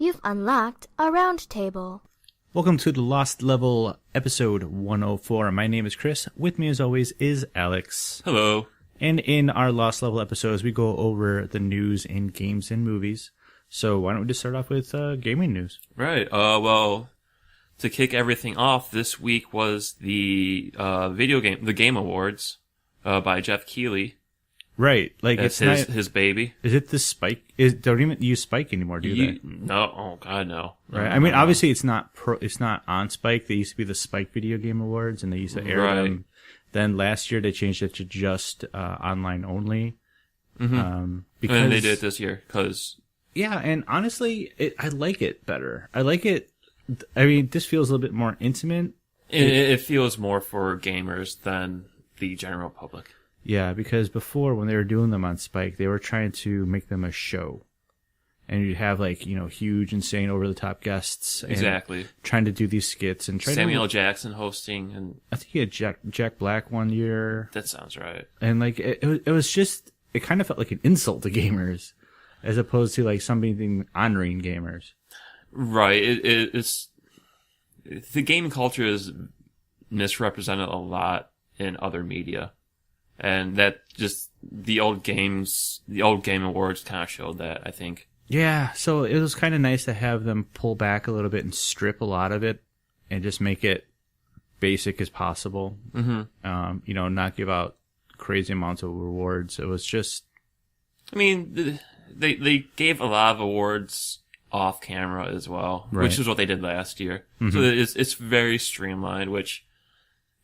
You've unlocked a round table. Welcome to the Lost Level episode 104. My name is Chris. With me, as always, is Alex. Hello. And in our Lost Level episodes, we go over the news in games and movies. So why don't we just start off with gaming news? Right. Well, to kick everything off, this week was the the Game Awards by Jeff Keighley. Right. Like That's his baby. Is it the Spike? Don't even use Spike anymore, do they? No. Oh God, no. Right. I mean, obviously, it's not on Spike. They used to be the Spike Video Game Awards, and they used to air them. Then last year they changed it to just online only. Mm-hmm. Because, and they did it this year because. Yeah, and honestly, I like it better. I like it. I mean, this feels a little bit more intimate. It feels more for gamers than the general public. Yeah, because before, when they were doing them on Spike, they were trying to make them a show. And you'd have, like, you know, huge, insane, over-the-top guests. And exactly. Trying to do these skits. And Samuel Jackson hosting. And I think he had Jack Black one year. That sounds right. And, like, it was just, it kind of felt like an insult to gamers, as opposed to, like, something honoring gamers. Right. It's the game culture is misrepresented a lot in other media. And that just, the old Game Awards kind of showed that, I think. Yeah, so it was kind of nice to have them pull back a little bit and strip a lot of it and just make it basic as possible. Mm-hmm. You know, not give out crazy amounts of rewards. It was just... I mean, they gave a lot of awards off camera as well, right. Which is what they did last year. Mm-hmm. So it's very streamlined, which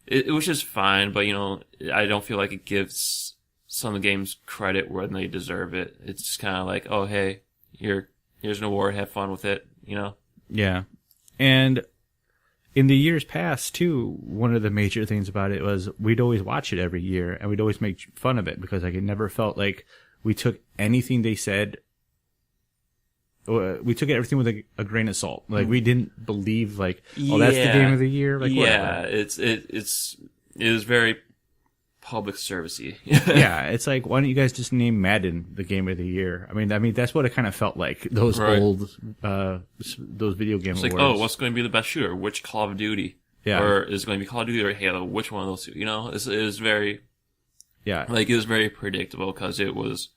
is fine, but, you know, I don't feel like it gives some of the games credit when they deserve it. It's just kind of like, oh, hey, here's an award, have fun with it, you know? Yeah. And in the years past, too, one of the major things about it was we'd always watch it every year, and we'd always make fun of it, because like, it never felt like we took anything they said. We took everything with a grain of salt. Like, we didn't believe, like, oh, that's the game of the year. Like, yeah, whatever. it is very public servicey. Yeah, it's like, why don't you guys just name Madden the game of the year? I mean, that's what it kind of felt like. Those right. old, those video game it's awards. Like, oh, what's going to be the best shooter? Which Call of Duty? Yeah. Or is it going to be Call of Duty or Halo? Which one of those two? You know, it was very, yeah, like, it was very predictable because it was.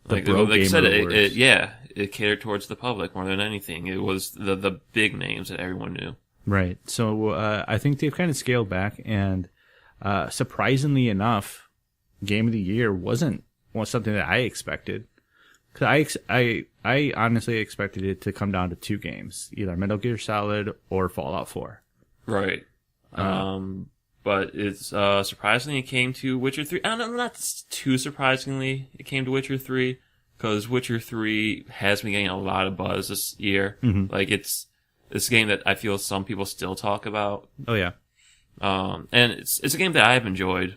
Like I said, it catered towards the public more than anything. It was the big names that everyone knew. Right. So I think they've kind of scaled back, and surprisingly enough, Game of the Year wasn't something that I expected. Because I honestly expected it to come down to two games, either Metal Gear Solid or Fallout 4. Right. But it's surprisingly it came to Witcher 3. I don't know, not too surprisingly it came to Witcher 3, because Witcher 3 has been getting a lot of buzz this year. Mm-hmm. Like, it's a game that I feel some people still talk about. Oh yeah. And it's a game that I've enjoyed.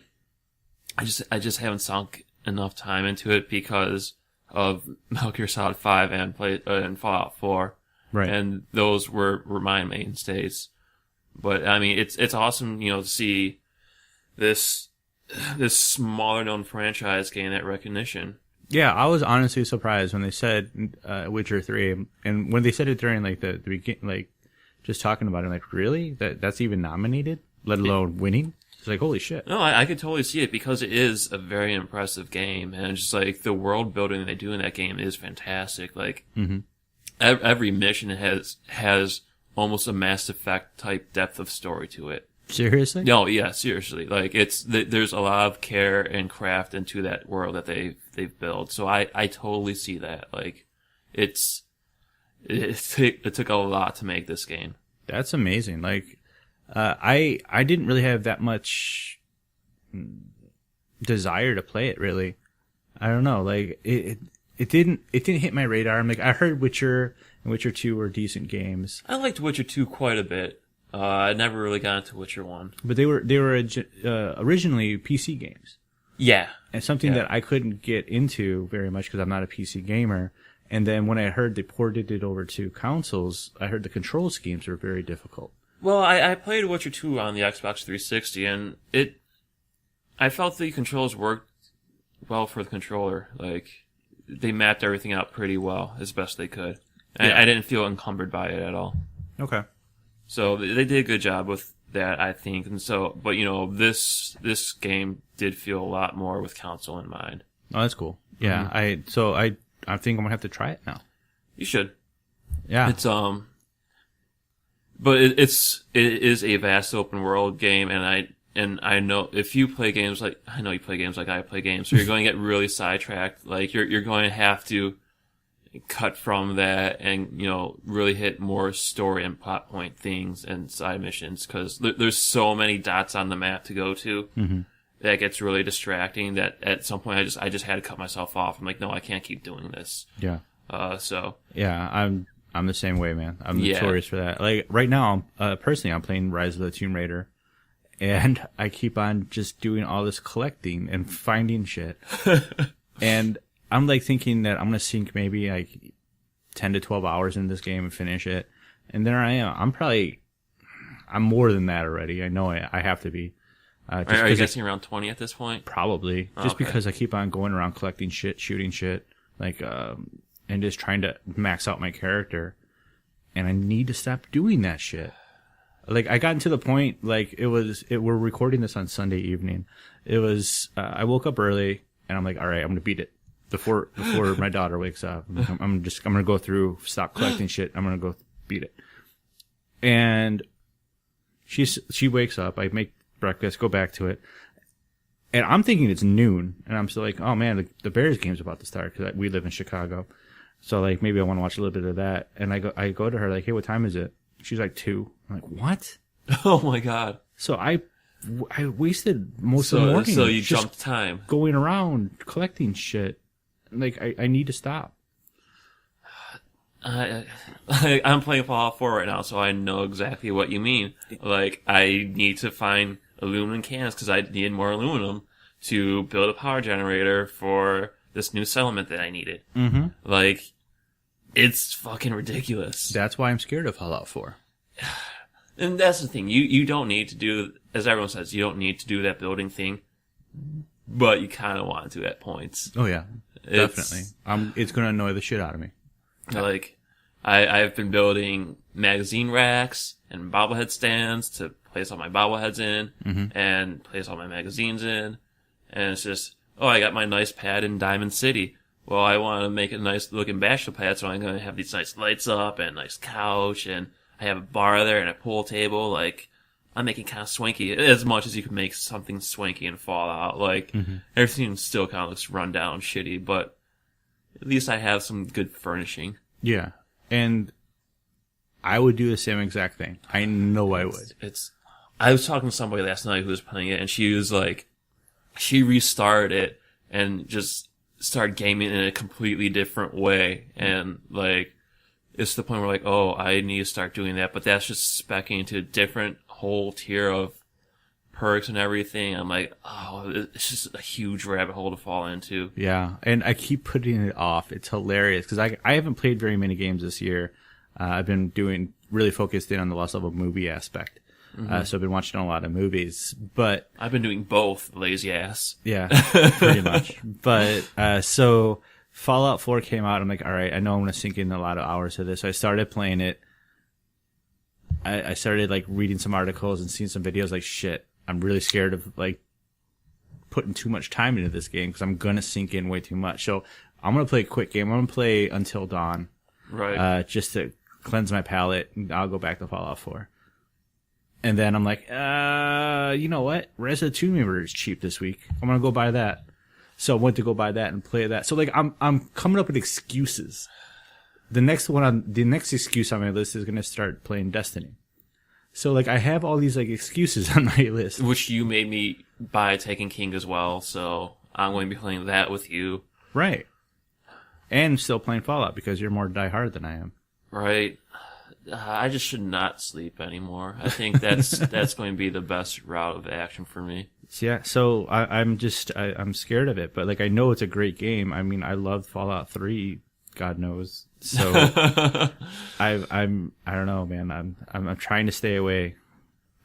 I just haven't sunk enough time into it because of Metal Gear Solid 5 and Fallout 4. Right. And those were my mainstays. But I mean, it's awesome, you know, to see this smaller known franchise gain that recognition. Yeah, I was honestly surprised when they said Witcher 3, and when they said it during like the beginning, like just talking about it, I'm like, really? That's even nominated, let alone winning? It's like, holy shit. No, I could totally see it because it is a very impressive game, and just like the world building they do in that game is fantastic. Like every mission has almost a Mass Effect type depth of story to it. Seriously? No, yeah, seriously. Like there's a lot of care and craft into that world that they've built. So I totally see that. Like it took a lot to make this game. That's amazing. Like I didn't really have that much desire to play it, really. I don't know. Like it didn't hit my radar. I'm like, I heard Witcher and Witcher 2 were decent games. I liked Witcher 2 quite a bit. I never really got into Witcher 1. But they were originally PC games. Yeah. And something that I couldn't get into very much because I'm not a PC gamer. And then when I heard they ported it over to consoles, I heard the control schemes were very difficult. Well, I played Witcher 2 on the Xbox 360, and I felt the controls worked well for the controller. Like, they mapped everything out pretty well, as best they could. I didn't feel encumbered by it at all. Okay. So they did a good job with that, I think. And so, but this game did feel a lot more with console in mind. Oh, that's cool. Yeah. I think I'm gonna have to try it now. You should. Yeah. It's but it is a vast open world game, and I know if you play games like I play games, so you're going to get really sidetracked. Like you're going to have to cut from that and really hit more story and plot point things and side missions, because there's so many dots on the map to go to. Mm-hmm. That gets really distracting. That at some point I just had to cut myself off. I'm like, no, I can't keep doing this. Yeah. So yeah, I'm the same way, man. I'm notorious for that. Like right now, personally, I'm playing Rise of the Tomb Raider, and I keep on just doing all this collecting and finding shit, and I'm like thinking that I'm gonna sink maybe like 10 to 12 hours in this game and finish it, and there I am. I'm more than that already. I know I have to be. Are you guessing around 20 at this point? Probably. Just because I keep on going around collecting shit, shooting shit, like, and just trying to max out my character. And I need to stop doing that shit. Like, I got to the point, like, we're recording this on Sunday evening. It was, I woke up early, and I'm like, all right, I'm gonna beat it. Before my daughter wakes up. I'm gonna go through, stop collecting shit, I'm gonna go beat it. And she wakes up, I make breakfast, go back to it, and I'm thinking it's noon, and I'm still like, oh man, the Bears game's about to start, because we live in Chicago, so like maybe I want to watch a little bit of that. And I go to her like, hey, what time is it? She's like 2. I'm like, what? Oh my god. So I wasted most of the morning. So you jumped time going around collecting shit. Like I need to stop. I'm playing Fallout 4 right now, so I know exactly what you mean. Like, I need to find aluminum cans because I need more aluminum to build a power generator for this new settlement that I needed. Mm-hmm. Like, it's fucking ridiculous. That's why I'm scared of Fallout 4. And that's the thing. You don't need to do, as everyone says, you don't need to do that building thing, but you kind of want to at points. Oh yeah, definitely. It's going to annoy the shit out of me. Like, I've been building magazine racks and bobblehead stands to place all my bobbleheads in and place all my magazines in. And it's just, I got my nice pad in Diamond City. Well, I want to make a nice looking bachelor pad, so I'm going to have these nice lights up and a nice couch, and I have a bar there and a pool table. Like, I'm making kind of swanky, as much as you can make something swanky in Fallout. Like, everything still kind of looks run down, shitty, but at least I have some good furnishing. Yeah. And I would do the same exact thing. I know I would. I was talking to somebody last night who was playing it, and she was like, she restarted it and just started gaming in a completely different way. And like, it's to the point where like, I need to start doing that, but that's just speccing into a different whole tier of perks and everything. I'm like, it's just a huge rabbit hole to fall into. Yeah, and I keep putting it off. It's hilarious because I haven't played very many games this year. I've been really focused in on the Lost Level movie aspect. So I've been watching a lot of movies, but I've been doing both, lazy ass. Yeah, pretty much. But so Fallout 4 came out. I'm like, all right, I know I'm gonna sink in a lot of hours to this. So I started playing it. I started like reading some articles and seeing some videos. Like, shit, I'm really scared of like putting too much time into this game because I'm gonna sink in way too much. So I'm gonna play a quick game. I'm gonna play Until Dawn, right? Just to cleanse my palate. And I'll go back to Fallout 4. And then I'm like, you know what? Rise of the Tomb Raider is cheap this week. I'm gonna go buy that. So I went to go buy that and play that. So like, I'm coming up with excuses. The next excuse on my list is gonna start playing Destiny. So like, I have all these like excuses on my list, which you made me buy Taken King as well. So I'm going to be playing that with you, right? And still playing Fallout because you're more diehard than I am, right? I just should not sleep anymore. I think that's going to be the best route of action for me. Yeah, so I'm scared of it, but like I know it's a great game. I mean, I loved Fallout 3, God knows. So I don't know, man. I'm trying to stay away,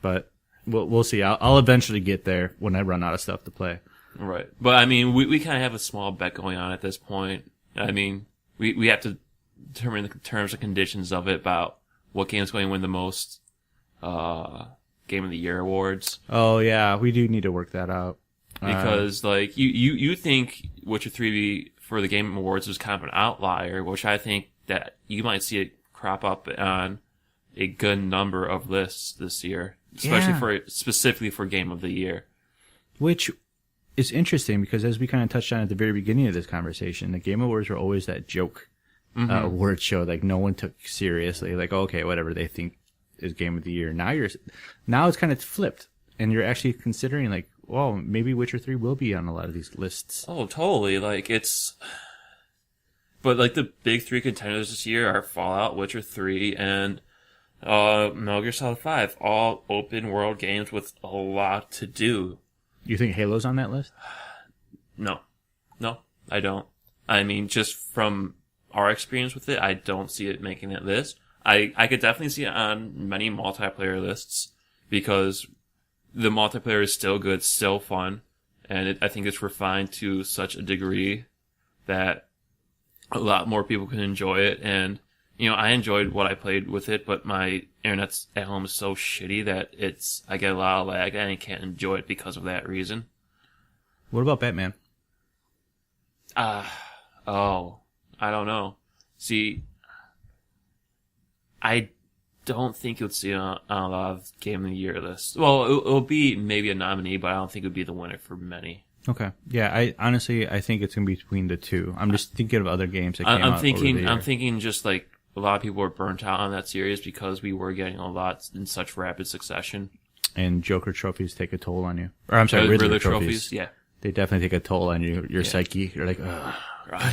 but we'll see. I'll eventually get there when I run out of stuff to play. Right, but I mean, we kind of have a small bet going on at this point. I mean, we have to determine the terms and conditions of it about what game's going to win the most Game of the Year awards. Oh yeah, we do need to work that out. Because like you think Witcher 3 for the Game Awards was kind of an outlier, which I think that you might see it crop up on a good number of lists this year, especially specifically for Game of the Year. Which is interesting because as we kind of touched on at the very beginning of this conversation, the Game Awards were always that joke award show, like no one took seriously, like okay, whatever they think is Game of the Year. Now it's kind of flipped, and you're actually considering like, well, maybe Witcher 3 will be on a lot of these lists. Oh, totally. But like the big three contenders this year are Fallout, Witcher 3, and Metal Gear Solid 5, all open world games with a lot to do. You think Halo's on that list? No, I don't. I mean, just from our experience with it, I don't see it making that list. I could definitely see it on many multiplayer lists because the multiplayer is still good, still fun, and I think it's refined to such a degree that a lot more people can enjoy it. And, you know, I enjoyed what I played with it, but my internet at home is so shitty that I get a lot of lag and I can't enjoy it because of that reason. What about Batman? I don't know. See, I don't think you'll see it on a lot of Game of the Year lists. Well, it'll be maybe a nominee, but I don't think it would be the winner for many. Okay. Yeah, I honestly think it's going to be between the two. I'm just thinking of other games that came out over the year. I'm thinking just like a lot of people were burnt out on that series because we were getting a lot in such rapid succession. And Joker trophies take a toll on you. Or I'm sorry, Riddler trophies. Yeah. They definitely take a toll on your psyche. You're like, ugh.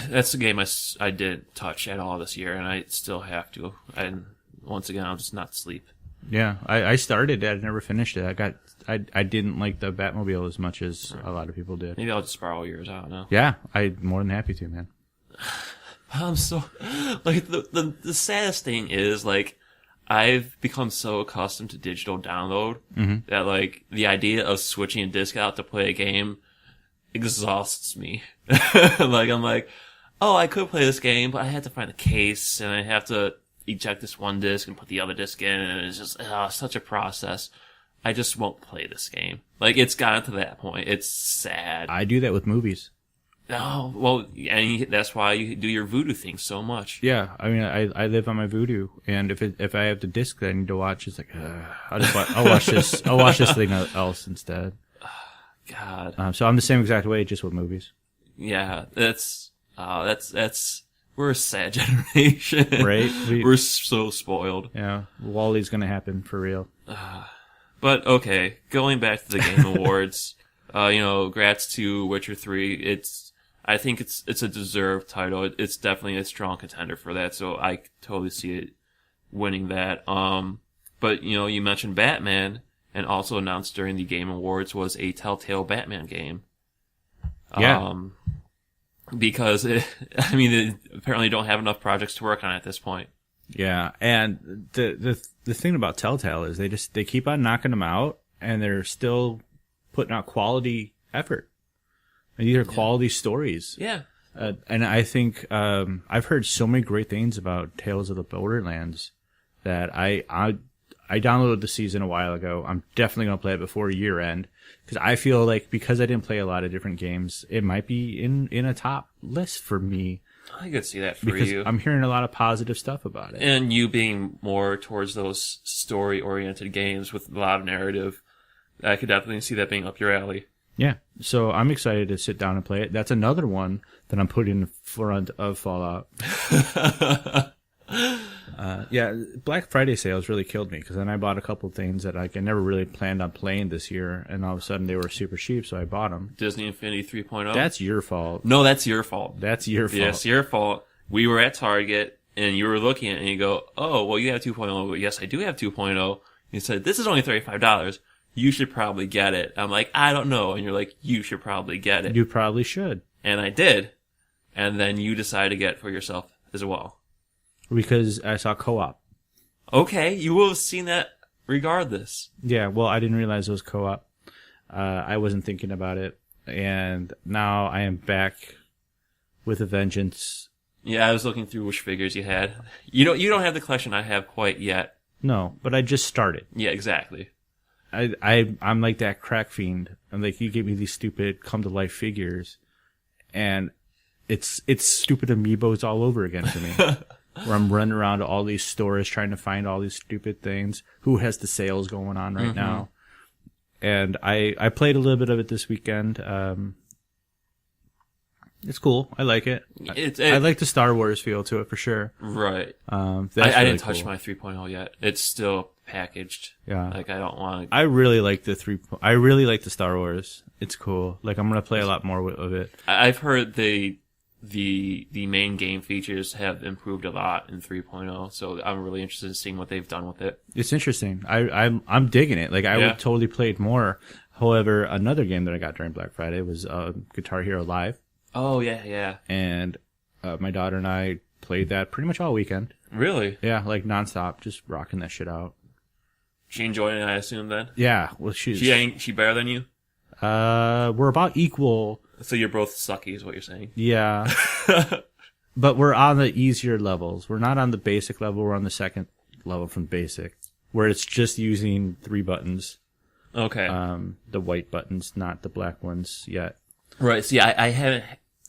That's the game I didn't touch at all this year, and I still have to. And once again, I'll just not sleep. Yeah, I started it. I never finished it. I didn't like the Batmobile as much as a lot of people did. Maybe I'll just borrow yours. I don't know. Yeah, I'm more than happy to, man. I'm so like the saddest thing is like I've become so accustomed to digital download that like the idea of switching a disc out to play a game exhausts me. Like I'm like, oh, I could play this game, but I have to find the case and I have to eject this one disc and put the other disc in, and it's just such a process. I just won't play this game. Like it's gotten to that point. It's sad. I do that with movies. Oh, well, and that's why you do your Voodoo thing so much. Yeah, I mean, I live on my Voodoo, and if I have the disc that I need to watch, it's like, I'll watch this. I'll watch this thing else instead. God. So I'm the same exact way, just with movies. Yeah, that's we're a sad generation, right? We're so spoiled. Yeah, Wally's gonna happen for real. But okay, going back to the Game Awards, grats to Witcher 3. I think it's a deserved title. It's definitely a strong contender for that, so I totally see it winning that. But you mentioned Batman, and also announced during the Game Awards was a Telltale Batman game. Yeah. Because they apparently don't have enough projects to work on at this point. Yeah, and the thing about Telltale is they keep on knocking them out, and they're still putting out quality effort. And these are quality stories. Yeah. And I think I've heard so many great things about Tales of the Borderlands that I downloaded the season a while ago. I'm definitely going to play it before year end because I feel like because I didn't play a lot of different games, it might be in a top list for me. I could see that for because you. I'm hearing a lot of positive stuff about it. And you being more towards those story-oriented games with a lot of narrative, I could definitely see that being up your alley. Yeah, so I'm excited to sit down and play it. That's another one that I'm putting in front of Fallout. Yeah, Black Friday sales really killed me because then I bought a couple of things that I never really planned on playing this year, and all of a sudden they were super cheap, so I bought them. Disney Infinity 3.0? That's your fault. No, that's your fault. That's your fault. Yes, your fault. We were at Target, and you were looking at it, and you go, oh, well, you have 2.0. Well, yes, I do have 2.0. You said, this is only $35. You should probably get it. I'm like, I don't know. And you're like, you should probably get it. You probably should. And I did. And then you decided to get it for yourself as well. Because I saw co-op. Okay, you will have seen that regardless. Yeah, well, I didn't realize it was co-op. I wasn't thinking about it. And now I am back with a vengeance. Yeah, I was looking through which figures you had. You don't have the collection I have quite yet. No, but I just started. Yeah, exactly. I'm like that crack fiend. I'm like, you give me these stupid come to life figures, and it's stupid amiibos all over again for me. Where I'm running around to all these stores trying to find all these stupid things. Who has the sales going on right now? And I played a little bit of it this weekend. It's cool. I like it. I like the Star Wars feel to it for sure. Right. I didn't touch my 3.0 yet. It's still packaged. Yeah. Like I don't want to. I really like I really like the Star Wars. It's cool. Like I'm gonna play a lot more of it. I've heard the main game features have improved a lot in 3.0, so I'm really interested in seeing what they've done with it. It's interesting. I'm digging it. Like I would totally play it more. However, another game that I got during Black Friday was Guitar Hero Live. Oh yeah. And my daughter and I played that pretty much all weekend. Really? Yeah, like nonstop, just rocking that shit out. She enjoyed it, I assume, then? Yeah, well, she better than you? We're about equal. So you're both sucky, is what you're saying? Yeah. But we're on the easier levels. We're not on the basic level. We're on the second level from basic, where it's just using 3 buttons. Okay. The white buttons, not the black ones yet. Right. See, I haven't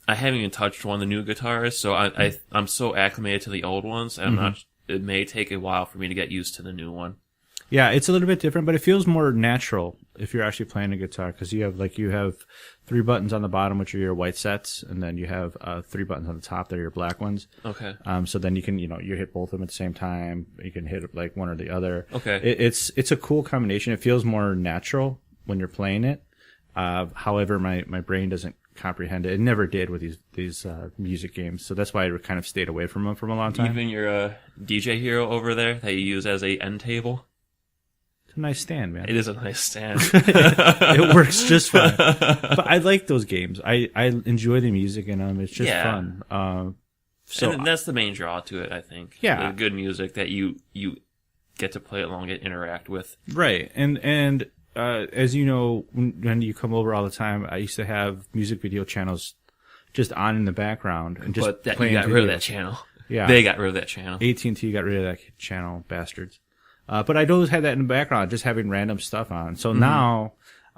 even touched one of the new guitars, so I'm so acclimated to the old ones, and it may take a while for me to get used to the new one. Yeah, it's a little bit different, but it feels more natural if you're actually playing a guitar, because you have 3 buttons on the bottom, which are your white sets, and then you have 3 buttons on the top that are your black ones. Okay. So then you can, you hit both of them at the same time. You can hit like one or the other. Okay. It's a cool combination. It feels more natural when you're playing it. However, my brain doesn't comprehend it. It never did with these music games, so that's why I kind of stayed away from them for a long time. Even your DJ Hero over there that you use as a end table. It's a nice stand, man. It is a nice stand. It works just fine. But I like those games. I enjoy the music in them. It's just fun. So and that's the main draw to it, I think. Yeah, the good music that you get to play along and interact with. Right, and as you know, when you come over all the time, I used to have music video channels just on in the background and just playing. You got rid of that channel. Yeah, they got rid of that channel. AT&T got rid of that channel, bastards. But I'd always had that in the background, just having random stuff on. So now,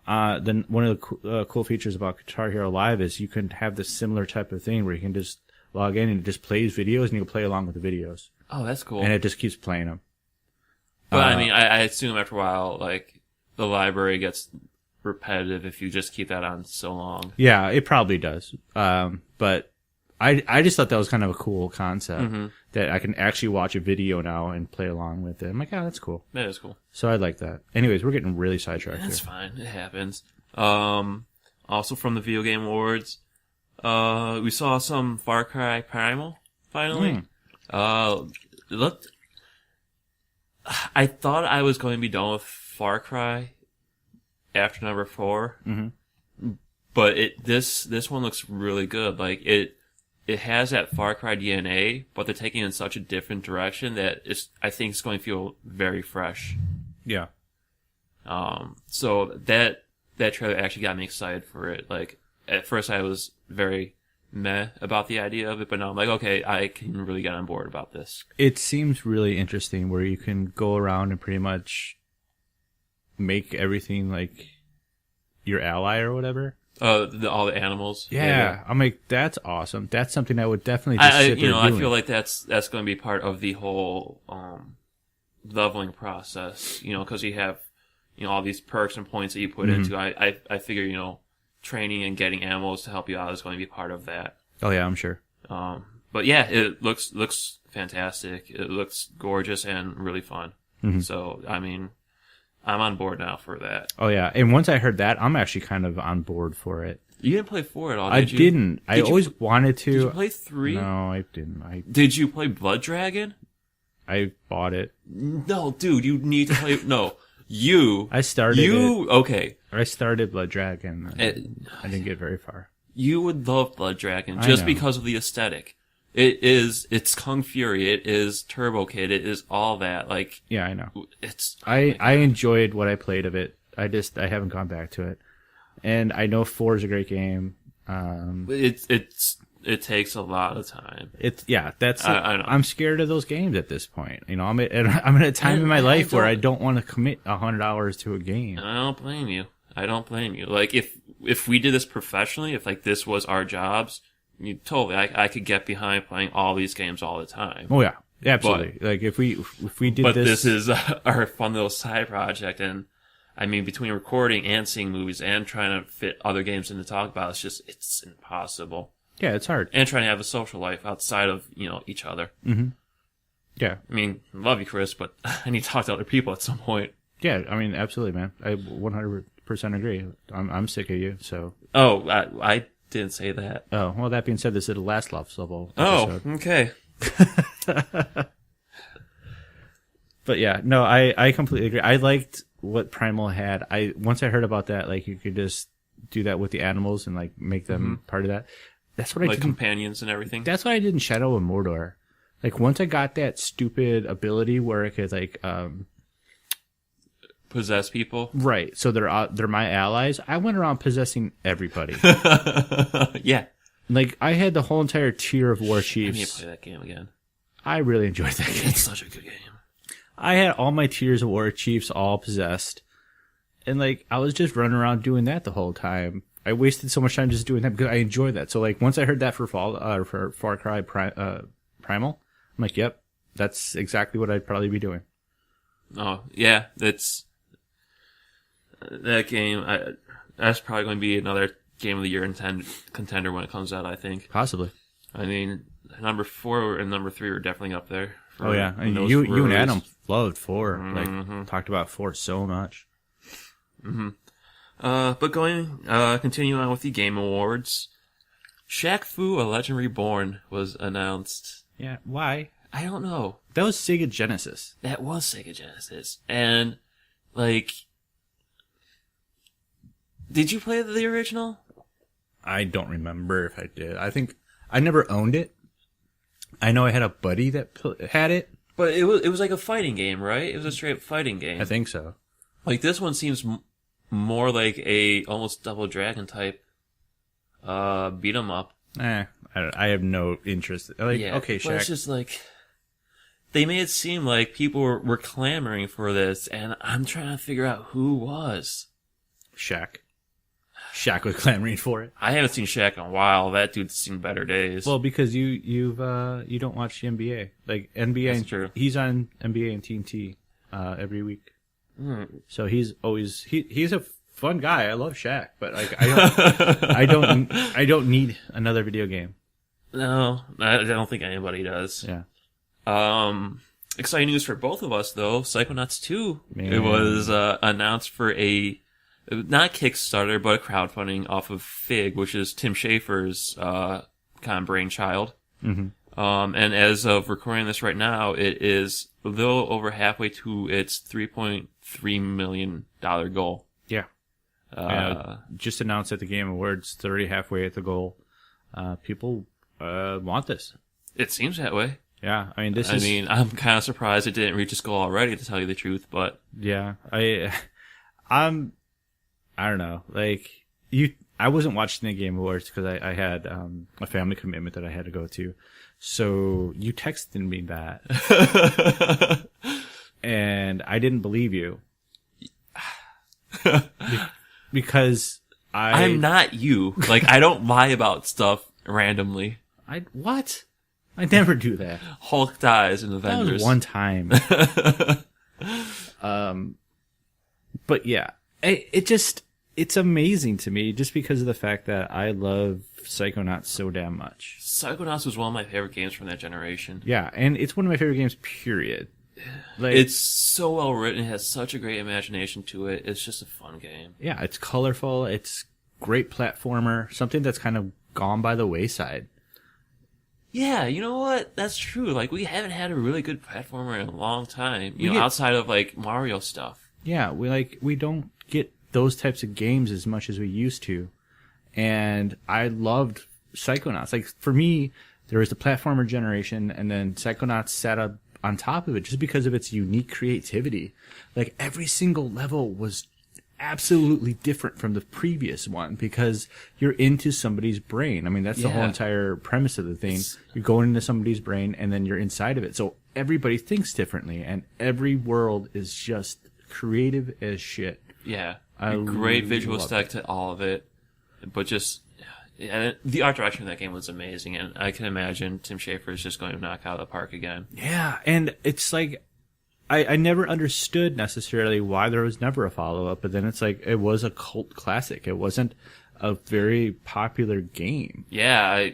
then one of the cool features about Guitar Hero Live is you can have this similar type of thing where you can just log in and it just plays videos and you can play along with the videos. Oh, that's cool. And it just keeps playing them. But I mean, I assume after a while, like, the library gets repetitive if you just keep that on so long. Yeah, it probably does. But I just thought that was kind of a cool concept that I can actually watch a video now and play along with it. I'm like, that's cool. That is cool. So I like that. Anyways, we're getting really sidetracked That's here. fine. It happens. Also from the Video Game Awards, we saw some Far Cry Primal, finally. It looked... I thought I was going to be done with Far Cry after number 4, but this one looks really good. Like it has that Far Cry DNA, but they're taking it in such a different direction that I think it's going to feel very fresh. Yeah. So that trailer actually got me excited for it. Like at first I was very meh about the idea of it, but now I'm like, okay, I can really get on board about this. It seems really interesting where you can go around and pretty much make everything like your ally or whatever. All the animals. Yeah. I'm like, that's awesome. That's something I would definitely just sit there doing. I feel like that's going to be part of the whole leveling process. Because you have all these perks and points that you put into. I figure training and getting animals to help you out is going to be part of that. Oh yeah, I'm sure. But yeah, it looks fantastic. It looks gorgeous and really fun. So I mean, I'm on board now for that. Oh yeah, and once I heard that, I'm actually kind of on board for it. You didn't play 4 at all, I did you? didn't. I always wanted to. Did you play 3? No, I didn't. Did you play Blood Dragon? I bought it. No, dude, you need to play. No, you. I started it. Okay. I started Blood Dragon. I didn't get very far. You would love Blood Dragon just because of the aesthetic. It's Kung Fury, it is Turbo Kid, it is all that. Like, yeah, I know. I enjoyed what I played of it. I haven't gone back to it. And I know 4 is a great game. It's it takes a lot of time. That's I know. I'm scared of those games at this point. You know, I'm at a time in my life where I don't want to commit 100 hours to a game. And I don't blame you. Like if we did this professionally, if like this was our jobs, I could get behind playing all these games all the time. Oh yeah, absolutely. Like if we did But this is our fun little side project, and I mean, between recording and seeing movies and trying to fit other games in to talk about, it's impossible. Yeah, it's hard. And trying to have a social life outside of, each other. Mm-hmm. Yeah. I mean, I love you, Chris, but I need to talk to other people at some point. Yeah, I mean, absolutely, man. I 100% agree. I'm sick of you, so. Oh, I didn't say that. Oh, well, that being said, this is the last Love Level episode. Oh, okay. But yeah, no, I completely agree. I liked what Primal had. Once I heard about that, like, you could just do that with the animals and, like, make them part of that. That's what I did. Like companions and everything? That's what I did in Shadow of Mordor. Like, once I got that stupid ability where I could, like, possess people? Right. So they're my allies. I went around possessing everybody. Yeah. Like, I had the whole entire tier of war chiefs. I need to play that game again. I really enjoyed that game. It's such a good game. I had all my tiers of war chiefs all possessed. And, like, I was just running around doing that the whole time. I wasted so much time just doing that because I enjoy that. So, like, once I heard that for Far Cry Primal, I'm like, yep, that's exactly what I'd probably be doing. Oh, yeah, that game, that's probably going to be another Game of the Year contender when it comes out, I think. Possibly. I mean, number 4 and number 3 are definitely up there. Oh, yeah. And you and Adam loved 4. Like, talked about 4 so much. Mm-hmm. But continuing on with the Game Awards, Shaq Fu: A Legend Reborn was announced. Yeah, why? I don't know. That was Sega Genesis. That was Sega Genesis. And, like, did you play the original? I don't remember if I did. I think I never owned it. I know I had a buddy that had it. But it was like a fighting game, right? It was a straight fighting game. I think so. Like, this one seems more like a almost Double Dragon type beat 'em up. I have no interest. Like, yeah, okay, Shaq. But it's just like, they made it seem like people were clamoring for this, and I'm trying to figure out who was. Shaq was clamoring for it. I haven't seen Shaq in a while. That dude's seen better days. Well, because you don't watch the NBA. Like, NBA, That's true. He's on NBA and TNT every week. So he's always he's a fun guy. I love Shaq, but like I don't need another video game. No, I don't think anybody does. Yeah. Exciting news for both of us though. Psychonauts 2. Man. It was announced for not Kickstarter, but a crowdfunding off of Fig, which is Tim Schafer's kind of brainchild. Mm-hmm. And as of recording this right now, it is a little over halfway to its $3.3 million goal. Yeah. Just announced at the Game Awards, 30 halfway at the goal. People want this. It seems that way. Yeah, I mean, I'm kind of surprised it didn't reach its goal already, to tell you the truth, but... Yeah, I don't know. Like, I wasn't watching the Game Awards because I had a family commitment that I had to go to. So you texted me that. And I didn't believe you. Because I'm not you. Like, I don't lie about stuff randomly. What? I never do that. Hulk dies in Avengers. That was one time. But yeah, it's amazing to me just because of the fact that I love Psychonauts so damn much. Psychonauts was one of my favorite games from that generation. Yeah, and it's one of my favorite games, period. Like, it's so well written. It has such a great imagination to it. It's just a fun game. Yeah, it's colorful. It's great platformer. Something that's kind of gone by the wayside. Yeah, you know what? That's true. Like, we haven't had a really good platformer in a long time. Outside of, like, Mario stuff. Yeah, we don't get those types of games as much as we used to. And I loved Psychonauts. Like, for me, there was the platformer generation, and then Psychonauts sat up on top of it just because of its unique creativity. Like, every single level was absolutely different from the previous one because you're into somebody's brain. I mean, that's the whole entire premise of the thing. You're going into somebody's brain and then you're inside of it. So everybody thinks differently and every world is just creative as shit. Yeah. A great visual aesthetic to all of it. But just, the art direction of that game was amazing. And I can imagine Tim Schafer is just going to knock out of the park again. Yeah. And it's like, I never understood necessarily why there was never a follow-up, but then it's like, it was a cult classic. It wasn't a very popular game. Yeah,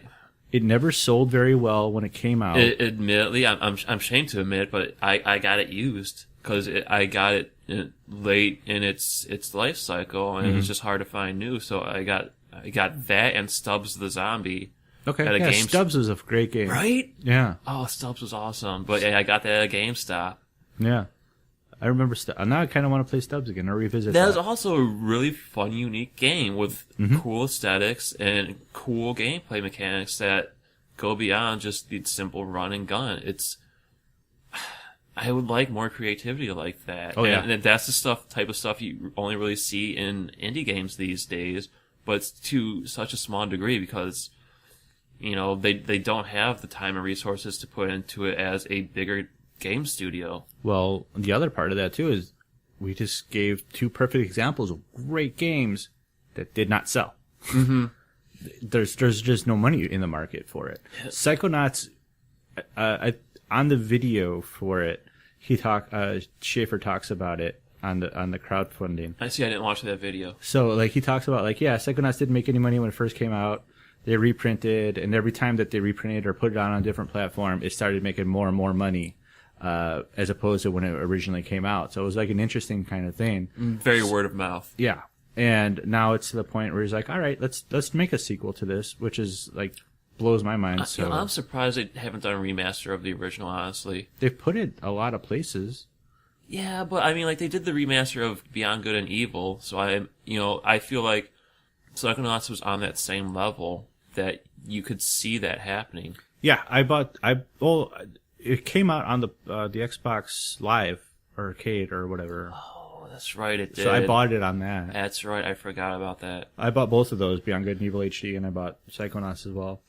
it never sold very well when it came out. Admittedly, I'm ashamed to admit, but I got it used because I got it late in its life cycle, and it was just hard to find new. So I got that and Stubbs the Zombie. Okay, yeah, Stubbs was a great game, right? Yeah. Oh, Stubbs was awesome, but yeah, I got that at GameStop. Yeah. I remember now I kind of want to play Stubbs again or revisit that. That was also a really fun, unique game with cool aesthetics and cool gameplay mechanics that go beyond just the simple run and gun. I would like more creativity like that. Oh, yeah. And that's the type of stuff you only really see in indie games these days, but it's to such a small degree because, they don't have the time and resources to put into it as a bigger game studio. Well, the other part of that too is we just gave two perfect examples of great games that did not sell. Mm-hmm. There's just no money in the market for it. Psychonauts, on the video for it, Schafer talks about it on the crowdfunding. I see. I didn't watch that video. So he talks about Psychonauts didn't make any money when it first came out. They reprinted, and every time that they reprinted or put it on a different platform, it started making more and more money. As opposed to when it originally came out. So it was like an interesting kind of thing. Very word of mouth. Yeah. And now it's to the point where he's like, all right, let's make a sequel to this, which is like, blows my mind. So I'm surprised they haven't done a remaster of the original, honestly. They've put it a lot of places. Yeah, but I mean, they did the remaster of Beyond Good and Evil, so I feel like Psychonauts was on that same level that you could see that happening. Yeah, it came out on the Xbox Live or Arcade or whatever. Oh, that's right, it did. So I bought it on that. That's right, I forgot about that. I bought both of those, Beyond Good and Evil HD, and I bought Psychonauts as well.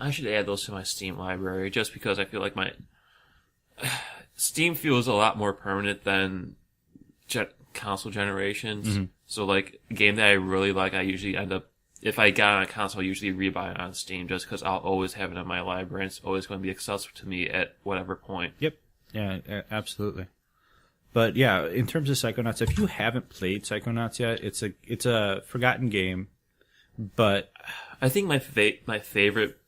I should add those to my Steam library, just because I feel like my Steam feels a lot more permanent than console generations. Mm-hmm. So, a game that I really like, I usually end up, if I got on a console, I usually rebuy it on Steam just because I'll always have it in my library and it's always going to be accessible to me at whatever point. Yep. Yeah, absolutely. But yeah, in terms of Psychonauts, if you haven't played Psychonauts yet, it's a forgotten game. But I think my favorite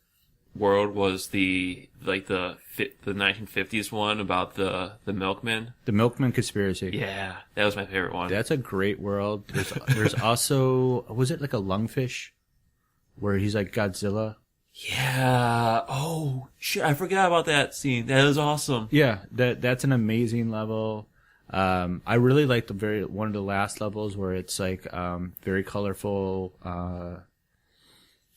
world was the 1950s one about the milkman. The Milkman Conspiracy. Yeah, that was my favorite one. That's a great world. There's also, was it like a lungfish where he's like Godzilla? Yeah. Oh shit! I forgot about that scene. That was awesome. Yeah, that's an amazing level. I really like one of the last levels where it's like very colorful.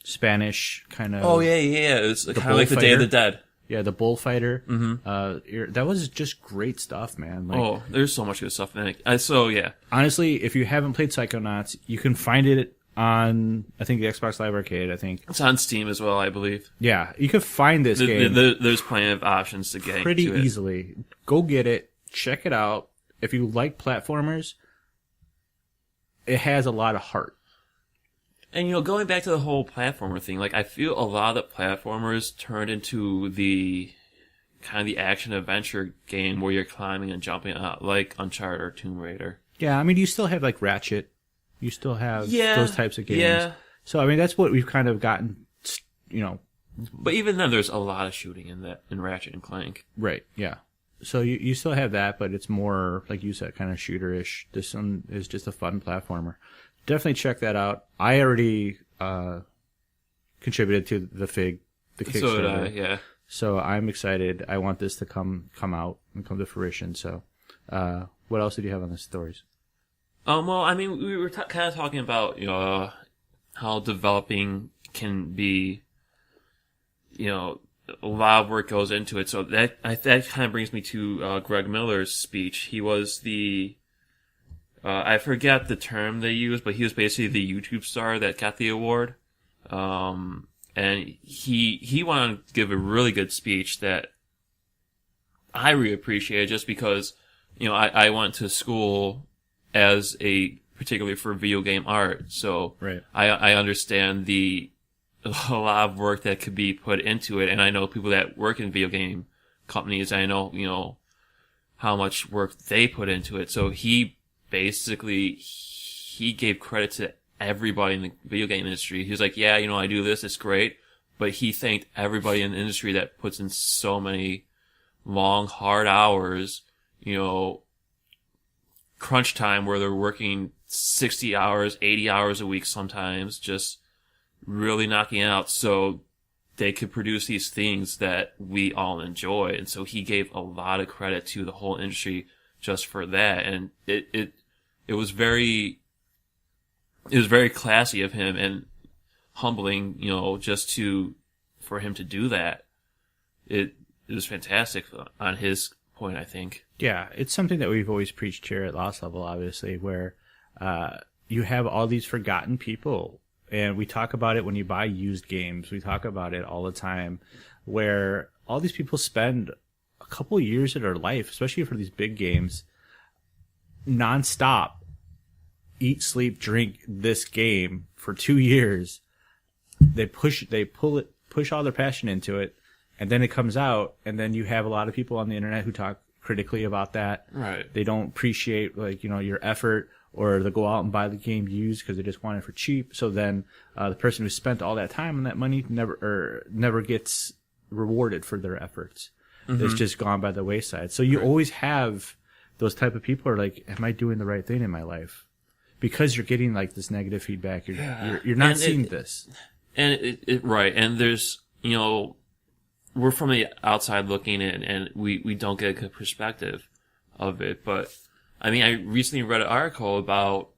Spanish kind of. Oh yeah. It's kind of like the Day of the Dead. Yeah, the bullfighter. Mm-hmm. That was just great stuff, man. There's so much good stuff in it. So yeah. Honestly, if you haven't played Psychonauts, you can find it on, I think, the Xbox Live Arcade. I think it's on Steam as well, I believe. Yeah, you can find this game. There's plenty of options to get pretty easily. Go get it. Check it out. If you like platformers, it has a lot of heart. And, going back to the whole platformer thing, I feel a lot of the platformers turned into the kind of the action-adventure game where you're climbing and jumping out, like Uncharted or Tomb Raider. Yeah, I mean, you still have, Ratchet. You still have those types of games. Yeah. So, I mean, that's what we've kind of gotten, But even then, there's a lot of shooting in Ratchet and Clank. Right, yeah. So you still have that, but it's more, like you said, kind of shooter-ish. This one is just a fun platformer. Definitely check that out. I already contributed to the Kickstarter. So did I, yeah. So I'm excited. I want this to come out and come to fruition. So, what else did you have on the stories? Well, I mean, we were kind of talking about how developing can be, a lot of work goes into it. So that kind of brings me to Greg Miller's speech. He was the I forget the term they used, but he was basically the YouTube star that got the award. And he went on to give a really good speech that I really appreciated, just because, I went to school particularly for video game art. So Right. I understand a lot of work that could be put into it. And I know people that work in video game companies. I know, how much work they put into it. So he gave credit to everybody in the video game industry. He was like, yeah, I do this, it's great. But he thanked everybody in the industry that puts in so many long, hard hours, crunch time where they're working 60 hours, 80 hours a week sometimes, just really knocking out so they could produce these things that we all enjoy. And so he gave a lot of credit to the whole industry just for that. And it was very classy of him and humbling, just for him to do that. It was fantastic on his point, I think. Yeah, it's something that we've always preached here at Lost Level, obviously, where you have all these forgotten people. And we talk about it when you buy used games. We talk about it all the time, where all these people spend a couple of years of their life, especially for these big games, nonstop, eat, sleep, drink this game for 2 years. They push all their passion into it, and then it comes out, and then you have a lot of people on the internet who talk critically about that. Right. They don't appreciate your effort, or they'll go out and buy the game used because they just want it for cheap. So then the person who spent all that time and that money never gets rewarded for their efforts. Mm-hmm. It's just gone by the wayside. So you always have those type of people who are like, am I doing the right thing in my life? Because you're getting like this negative feedback. You're not seeing this. And right. And there's, we're from the outside looking in, and we don't get a good perspective of it. But I mean, I recently read an article about,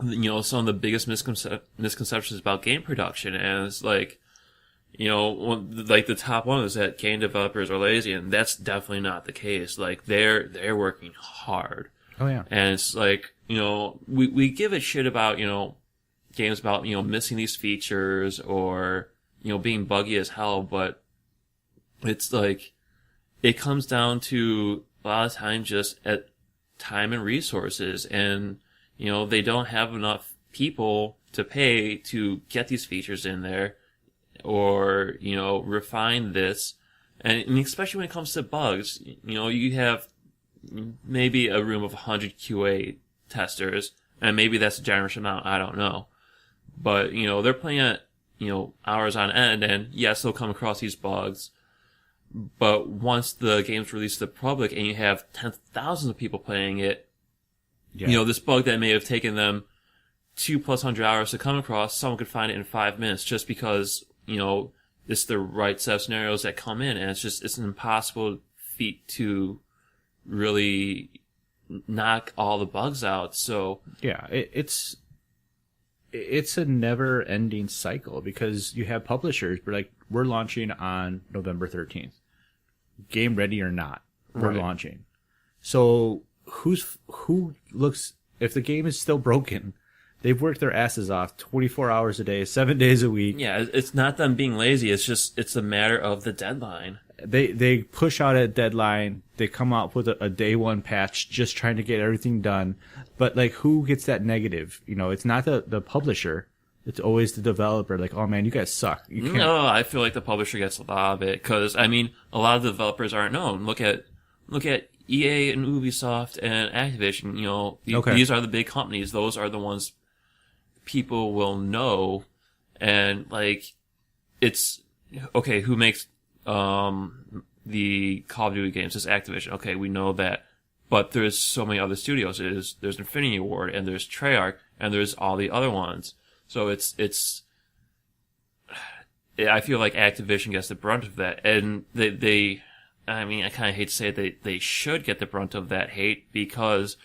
some of the biggest misconceptions about game production. And it's like, the top one is that game developers are lazy, and that's definitely not the case. Like, they're working hard. Oh yeah. And it's like, we give a shit about, games about, missing these features or, being buggy as hell, but it's like, it comes down to a lot of time just at time and resources, and, they don't have enough people to pay to get these features in there or, refine this. And especially when it comes to bugs, you have maybe a room of 100 QA testers, and maybe that's a generous amount, I don't know. But, they're playing at, hours on end, and yes, they'll come across these bugs. But once the game's released to the public and you have tens of thousands of people playing it, this bug that may have taken them 200+ hours to come across, someone could find it in 5 minutes just because, it's the right set of scenarios that come in, and it's an impossible feat to really knock all the bugs out. So yeah, it's a never-ending cycle, because you have publishers, but like, we're launching on November 13th. Game ready or not, we're launching. So who looks, if the game is still broken, they've worked their asses off 24 hours a day, 7 days a week. Yeah, it's not them being lazy. It's a matter of the deadline. They push out a deadline. They come out with a day one patch, just trying to get everything done. But like, who gets that negative? It's not the publisher. It's always the developer. Like, oh man, you guys suck. You can't. No, I feel like the publisher gets a lot of it, because I mean, a lot of the developers aren't known. Look at EA and Ubisoft and Activision. These are the big companies. Those are the ones people will know. And like, it's okay. Who makes the Call of Duty games? It's Activision. Okay, we know that. But there's so many other studios. There's Infinity Ward, and there's Treyarch, and there's all the other ones. So I feel like Activision gets the brunt of that, and I mean, I kind of hate to say it, they should get the brunt of that hate, because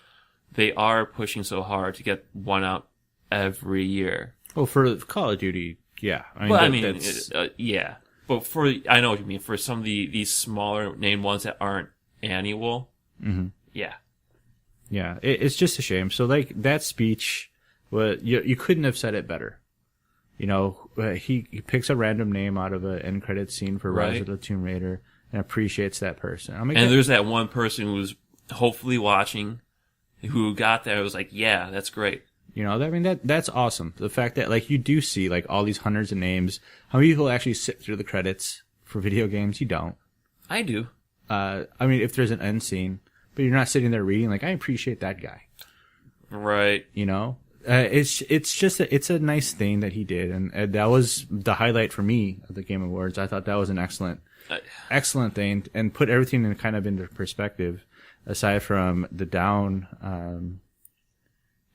they are pushing so hard to get one out every year. Well, for Call of Duty, yeah. I mean, yeah. But I know what you mean. For some of these smaller named ones that aren't annual, mm-hmm. Yeah. Yeah, it's just a shame. So like that speech, you couldn't have said it better. You know, he picks a random name out of an end credit scene for Rise of the Tomb Raider and appreciates that person. There's that one person who's hopefully watching, who got there, was like, yeah, that's great. You know, I mean, that's awesome. The fact that, like, you do see, like, all these hundreds of names. How many people actually sit through the credits for video games? You don't. I do. I mean, if there's an end scene, but you're not sitting there reading, like, I appreciate that guy. Right. You know? It's just, it's a nice thing that he did, and that was the highlight for me of the Game Awards. I thought that was an excellent thing, and put everything into perspective, aside from the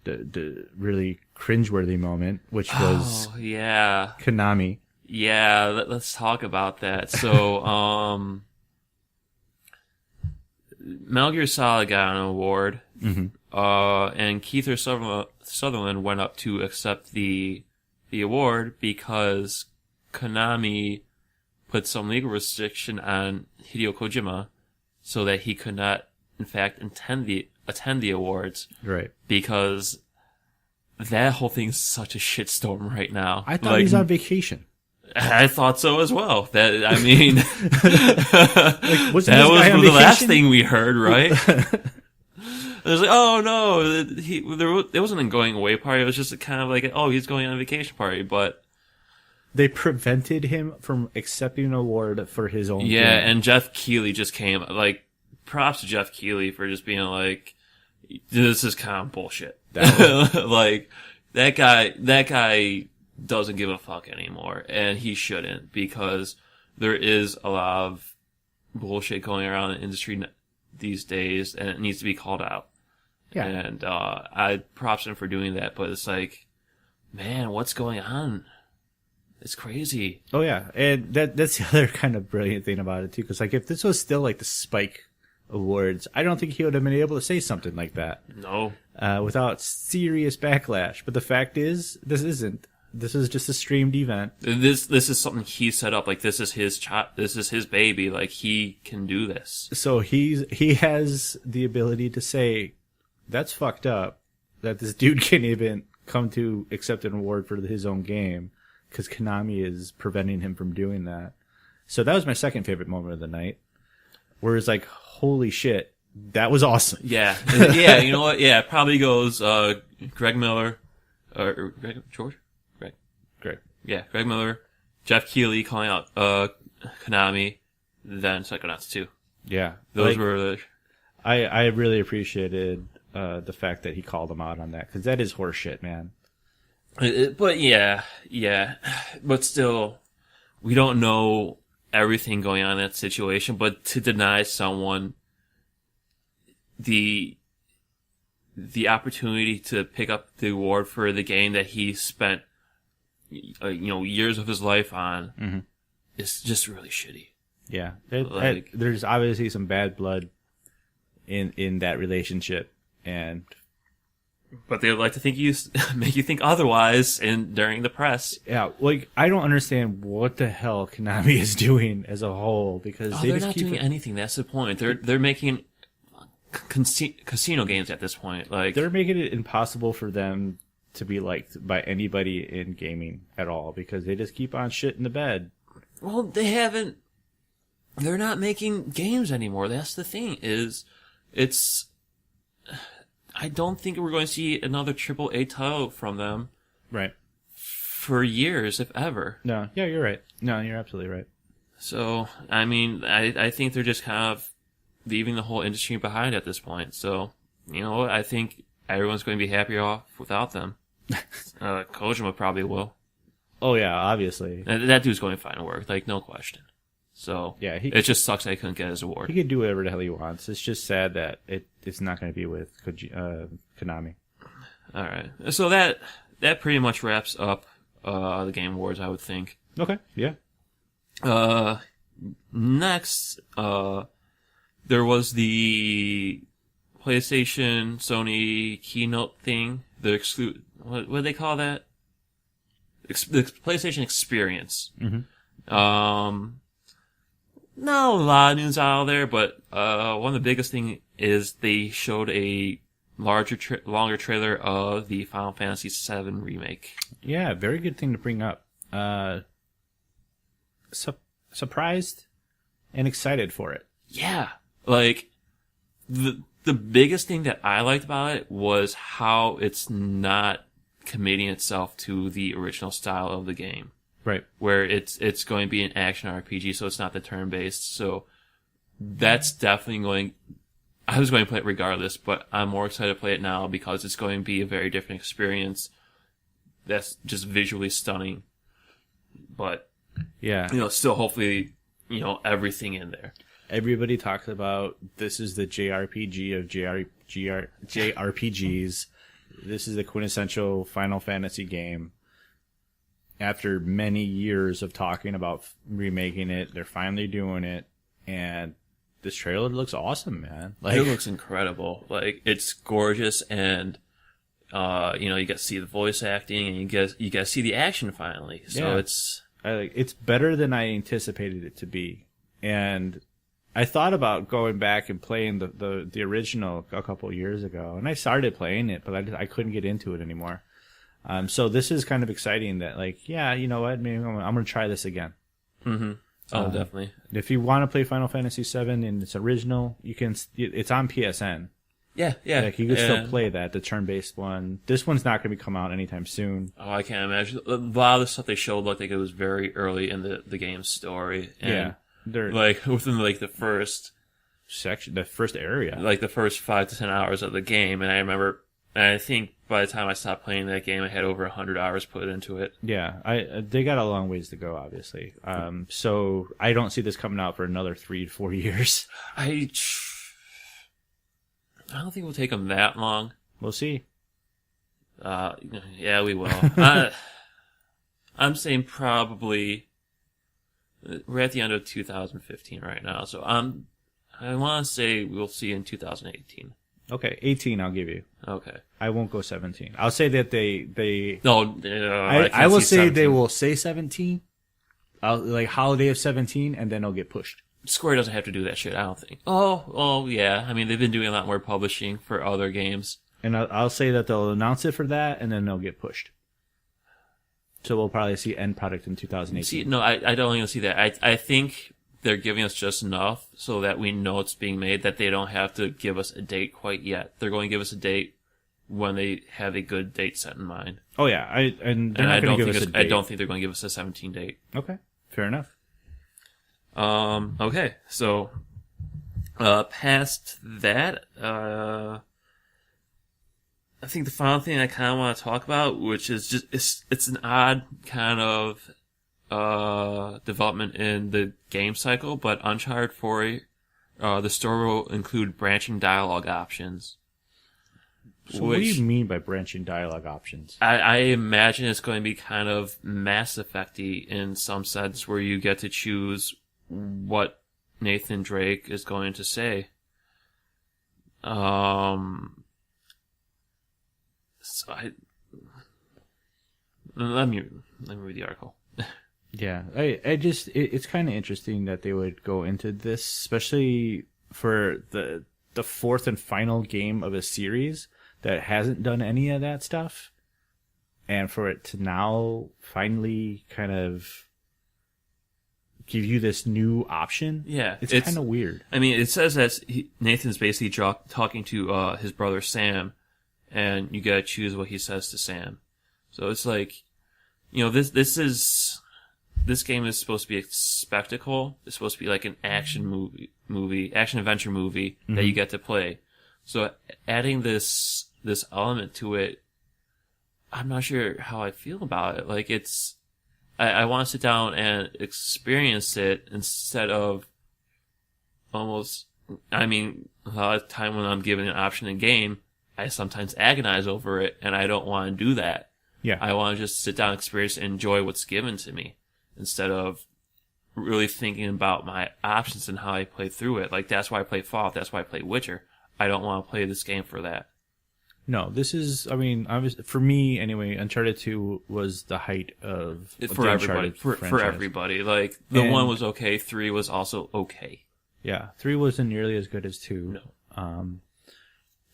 the really cringeworthy moment, which was Konami. Yeah, let's talk about that. So, Metal Gear Solid got an award, and Kiefer Sutherland went up to accept the award because Konami put some legal restriction on Hideo Kojima so that he could not, in fact, attend the awards. Right. Because that whole thing's such a shitstorm right now. I thought he's on vacation. I thought so as well. That, I mean, that was the last thing we heard, right? It was like, oh no, there wasn't a going away party. It was just kind of like, oh, he's going on a vacation party, but they prevented him from accepting an award for his own. Yeah, game. and Jeff Keighley just came. Like, props to Jeff Keighley for just being like, this is kind of bullshit. Like, that guy doesn't give a fuck anymore, and he shouldn't, because there is a lot of bullshit going around in the industry these days, and it needs to be called out. Yeah. And I props him for doing that, but it's like, man, what's going on? It's crazy. Oh yeah, and that's the other kind of brilliant thing about it too, because like if this was still like the Spike Awards, I don't think he would have been able to say something like that. No. Without serious backlash. But the fact is, this isn't. This is just a streamed event. This is something he set up. Like, this is his this is his baby. Like, he can do this. So he has the ability to say, that's fucked up, that this dude can't even come to accept an award for his own game, because Konami is preventing him from doing that. So that was my second favorite moment of the night, where it's like, holy shit, that was awesome. Yeah. Yeah, you know what? Yeah, it probably goes Greg Miller, or George? Greg. Yeah, Greg Miller, Jeff Keighley calling out Konami, then Psychonauts 2. Yeah. Those were the... I really appreciated the fact that he called him out on that, because that is horseshit, man. But yeah. But still, we don't know everything going on in that situation, but to deny someone the opportunity to pick up the award for the game that he spent years of his life on is just really shitty. Yeah. There's obviously some bad blood in that relationship, but they would like to make you think otherwise during the press. Yeah, like, I don't understand what the hell Konami is doing as a whole, because they're not doing anything. That's the point. They're making casino games at this point. Like, they're making it impossible for them to be liked by anybody in gaming at all, because they just keep on shit in the bed. Well, they're not making games anymore. That's the thing, I don't think we're going to see another AAA title from them. Right. For years, if ever. No, yeah, you're right. No, you're absolutely right. So, I mean, I think they're just kind of leaving the whole industry behind at this point. So, you know what? I think everyone's going to be happier off without them. Kojima probably will. Oh yeah, obviously. That dude's going to find work, like, no question. So, yeah, it just sucks that he couldn't get his award. He can do whatever the hell he wants. It's just sad that it's not going to be with Konami. All right. So that pretty much wraps up the Game Awards, I would think. Okay, yeah. Next, there was the PlayStation Sony keynote thing. What do they call that? The PlayStation Experience. Mm-hmm. Not a lot of news out there, but one of the biggest thing is they showed a longer trailer of the Final Fantasy VII remake. Yeah, very good thing to bring up. Surprised and excited for it. Yeah, like the biggest thing that I liked about it was how it's not committing itself to the original style of the game. Right. Where it's going to be an action RPG, so it's not the turn-based. So that's definitely going... I was going to play it regardless, but I'm more excited to play it now because it's going to be a very different experience that's just visually stunning. But, yeah, still hopefully, everything in there. Everybody talks about this is the JRPG of JRPGs. This is the quintessential Final Fantasy game. After many years of talking about remaking it, they're finally doing it, and this trailer looks awesome, man. It looks incredible. Like, it's gorgeous, and you get to see the voice acting, and you get to see the action finally. So it's better than I anticipated it to be, and I thought about going back and playing the original a couple of years ago, and I started playing it, but I couldn't get into it anymore. So this is kind of exciting that, like, yeah, you know what? Maybe I'm going to try this again. Mm-hmm. Oh, definitely. If you want to play Final Fantasy VII and it's original, you can. It's on PSN. Yeah. Like, you can still play that, the turn-based one. This one's not going to be come out anytime soon. Oh, I can't imagine. A lot of the stuff they showed looked like it was very early in the game's story. And yeah. They're like within like the first section, the first area, like the first 5 to 10 hours of the game. And I think by the time I stopped playing that game, I had over 100 hours put into it. Yeah, they got a long ways to go, obviously. So I don't see this coming out for another 3 to 4 years. I don't think it will take them that long. We'll see. Yeah, we will. I'm saying probably we're at the end of 2015 right now, so I want to say we'll see in 2018. Okay, 18 I'll give you. Okay. I won't go 17. I'll say that they No, I will say 17. they will say 17. Like holiday of 17, and then it'll get pushed. Square doesn't have to do that shit, I don't think. Oh, yeah. I mean, they've been doing a lot more publishing for other games. And I'll say that they'll announce it for that, and then they'll get pushed. So we'll probably see end product in 2018. See, no, I don't even see that. I think they're giving us just enough so that we know it's being made, that they don't have to give us a date quite yet. They're going to give us a date when they have a good date set in mind. Oh yeah, I don't think they're going to give us a 17 date. Okay, fair enough. Okay, so past that, I think the final thing I kind of want to talk about, which is just it's an odd kind of development in the game cycle, but Uncharted 4, the store will include branching dialogue options. So what do you mean by branching dialogue options? I imagine it's going to be kind of Mass Effect-y in some sense, where you get to choose what Nathan Drake is going to say. So let me read the article. Yeah, it's kind of interesting that they would go into this, especially for the fourth and final game of a series that hasn't done any of that stuff, and for it to now finally kind of give you this new option. Yeah, it's kind of weird. I mean, it says that Nathan's basically talking to his brother Sam, and you gotta choose what he says to Sam. So it's like, this game is supposed to be a spectacle. It's supposed to be like an action adventure movie that you get to play. So adding this element to it, I'm not sure how I feel about it. Like, I want to sit down and experience it instead of almost, I mean, a lot of time when I'm given an option in game, I sometimes agonize over it, and I don't want to do that. Yeah. I want to just sit down, experience, and enjoy what's given to me, instead of really thinking about my options and how I play through it. Like, that's why I play Fallout, that's why I play Witcher. I don't want to play this game for that. No, this is, I mean, for me anyway, Uncharted 2 was the height of for everybody. For everybody. Like, the 1 was okay, 3 was also okay. Yeah, 3 wasn't nearly as good as 2. No.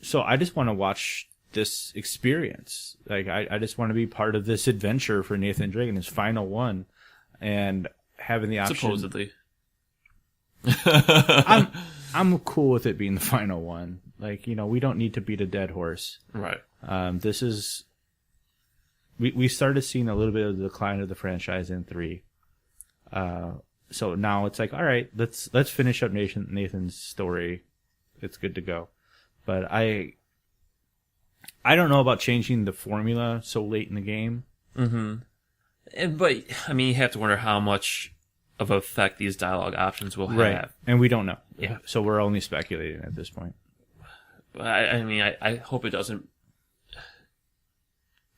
So I just want to watch this experience. Like, I just want to be part of this adventure for Nathan Drake in his final one, and having the option. Supposedly. I'm cool with it being the final one. Like, we don't need to beat a dead horse. Right. This is. We started seeing a little bit of the decline of the franchise in 3. So now it's like, all right, let's finish up Nathan's story. It's good to go. But I don't know about changing the formula so late in the game. Mm-hmm. But I mean, you have to wonder how much of an effect these dialogue options will have, and we don't know. Yeah. So we're only speculating at this point. But I mean, I hope it doesn't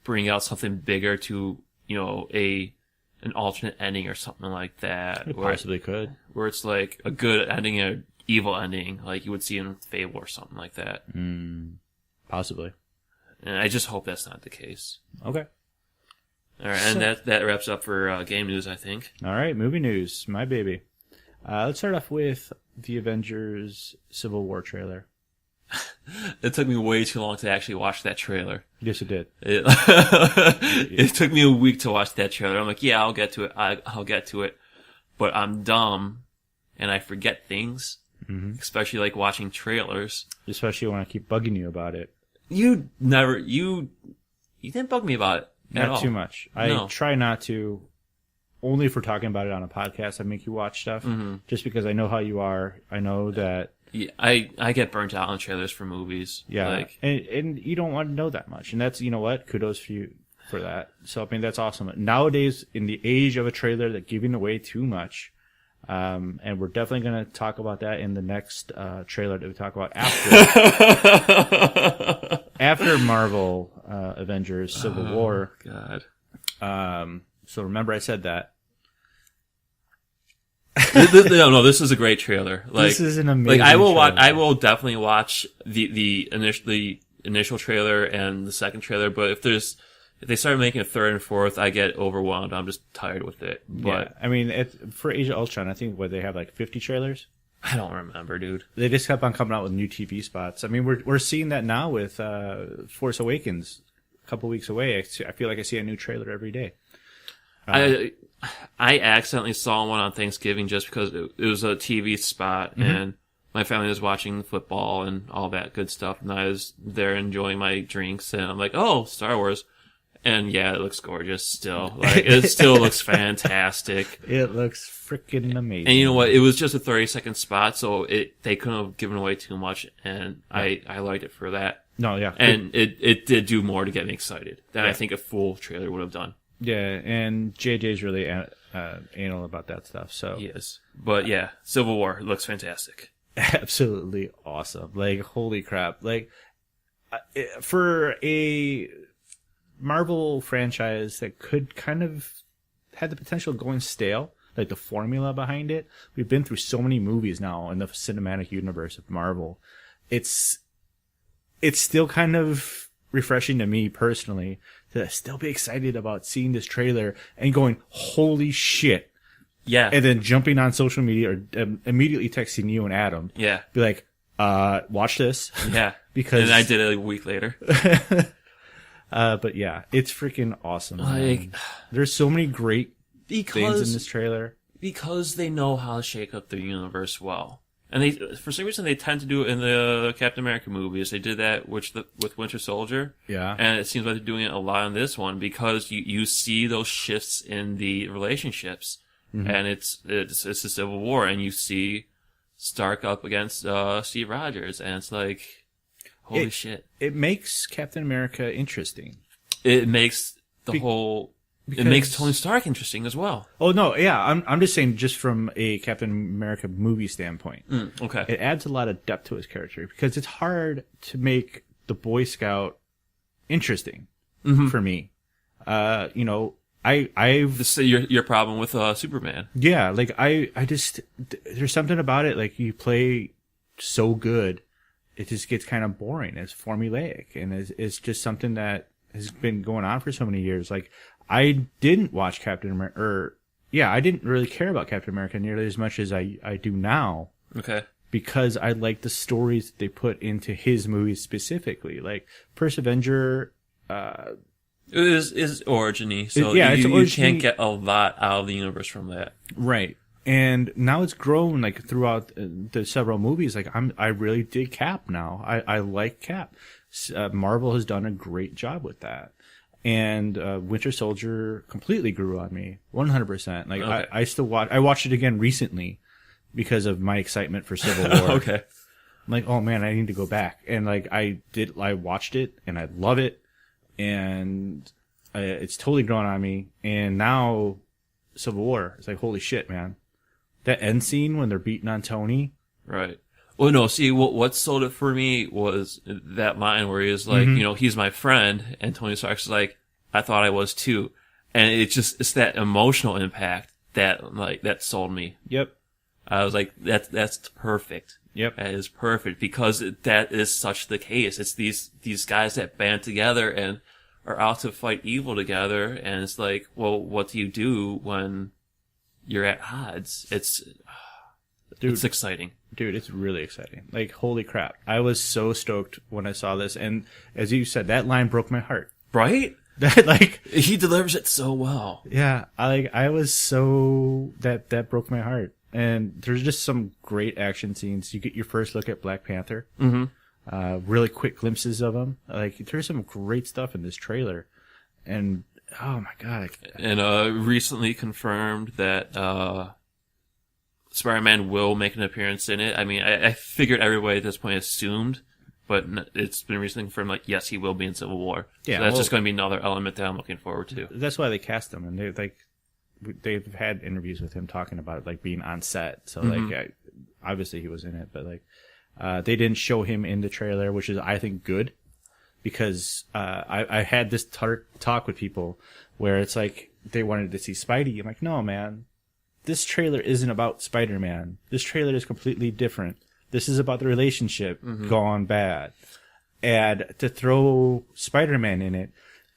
bring out something bigger to an alternate ending or something like that. It possibly could. Where it's like a good ending and an evil ending, like you would see in Fable or something like that. Possibly. And I just hope that's not the case. Okay. All right, and that wraps up for game news, I think. All right, movie news, my baby. Let's start off with the Avengers Civil War trailer. It took me way too long to actually watch that trailer. Yes, it did. It took me a week to watch that trailer. I'm like, yeah, I'll get to it. I'll get to it. But I'm dumb, and I forget things, especially like watching trailers. Especially when I keep bugging you about it. You didn't bug me about it at all. Not too much. I try not to. Only if we're talking about it on a podcast, I make you watch stuff. Just because I know how you are. I know that. Yeah, I get burnt out on trailers for movies. Yeah, and you don't want to know that much. And that's, what? Kudos for you for that. So, I mean, that's awesome. Nowadays, in the age of a trailer that's giving away too much, and we're definitely going to talk about that in the next trailer that we talk about after Marvel Avengers Civil War. God. So remember I said that. No, this is a great trailer. Like, this is an amazing. Like, trailer. I will definitely watch the initial trailer and the second trailer. But if they start making a third and fourth, I get overwhelmed. I'm just tired with it. But yeah, I mean, for Age of Ultron, I think they have like 50 trailers. I don't remember, dude. They just kept on coming out with new TV spots. I mean, we're seeing that now with Force Awakens, a couple weeks away. I feel like I see a new trailer every day. I accidentally saw one on Thanksgiving just because it was a TV spot and my family was watching football and all that good stuff, and I was there enjoying my drinks, and I'm like, oh, Star Wars. And yeah, it looks gorgeous still. Like, it still looks fantastic. It looks freaking amazing. And you know what? It was just a 30-second spot, so they couldn't have given away too much, and I liked it for that. No, yeah. And it did do more to get me excited than I think a full trailer would have done. Yeah, and JJ's really anal about that stuff. So yes, but yeah, Civil War looks fantastic. Absolutely awesome. Like, holy crap! Like, for a Marvel franchise that could kind of had the potential of going stale, like the formula behind it. We've been through so many movies now in the cinematic universe of Marvel. It's still kind of refreshing to me personally to still be excited about seeing this trailer and going, holy shit. Yeah. And then jumping on social media or immediately texting you and Adam. Yeah. Be like, watch this. Yeah. Because and I did it a week later. But yeah, it's freaking awesome. Like, there's so many great things in this trailer. Because they know how to shake up the universe well. And for some reason, they tend to do it in the Captain America movies. They did that with Winter Soldier. Yeah. And it seems like they're doing it a lot in this one because you see those shifts in the relationships. And it's a civil war, and you see Stark up against Steve Rogers, and it's like, holy shit. It makes Captain America interesting. It makes it makes Tony Stark interesting as well. Oh no, yeah, I'm just saying, just from a Captain America movie standpoint. Okay. It adds a lot of depth to his character because it's hard to make the Boy Scout interesting for me. This is your problem with Superman. Yeah, like I just there's something about it, like you play so good, it just gets kind of boring. It's formulaic, and it's just something that has been going on for so many years. Like, I didn't watch Captain America, I didn't really care about Captain America nearly as much as I do now. Okay. because I like the stories that they put into his movies specifically. Like First Avenger, is origin-y, so it's you origin-y. can't get a lot out of the universe from that. Right. And now it's grown like throughout the several movies. Like I really dig Cap now. I like Cap. Marvel has done a great job with that. And Winter Soldier completely grew on me, 100%. Like Okay. I still watch. I watched it again recently because of my excitement for Civil War. Okay. I'm like, oh man, I need to go back. And like I watched it and I love it, and it's totally grown on me. And now Civil War, it's like, holy shit, man. That end scene when they're beating on Tony. Right. Well, no, see, what sold it for me was that line where he was like, he's my friend, and Tony Stark's is like, I thought I was too. And it's that emotional impact that sold me. Yep. I was like, that's perfect. Yep. That is perfect, because that is such the case. It's these guys that band together and are out to fight evil together, and it's like, well, what do you do when you're at odds? It's exciting. Dude, it's really exciting. Like, holy crap. I was so stoked when I saw this. And as you said, that line broke my heart. Right? That, like, he delivers it so well. yeah, I was so, that broke my heart. And there's just some great action scenes. You get your first look at Black Panther. Mm-hmm. Really quick glimpses of him. Like, there's some great stuff in this trailer. And, oh my God. And recently confirmed that Spider-Man will make an appearance in it. I mean, I figured everybody at this point assumed, but it's been recently confirmed, like, yes, he will be in Civil War. Yeah, So that's just going to be another element that I'm looking forward to. That's why they cast him. And they've had interviews with him talking about it, like being on set. So like, obviously he was in it, but like, they didn't show him in the trailer, which is, I think, good, because I had this talk with people where it's like they wanted to see Spidey. I'm like, no, man, this trailer isn't about Spider-Man. This trailer is completely different. This is about the relationship gone bad. And to throw Spider-Man in it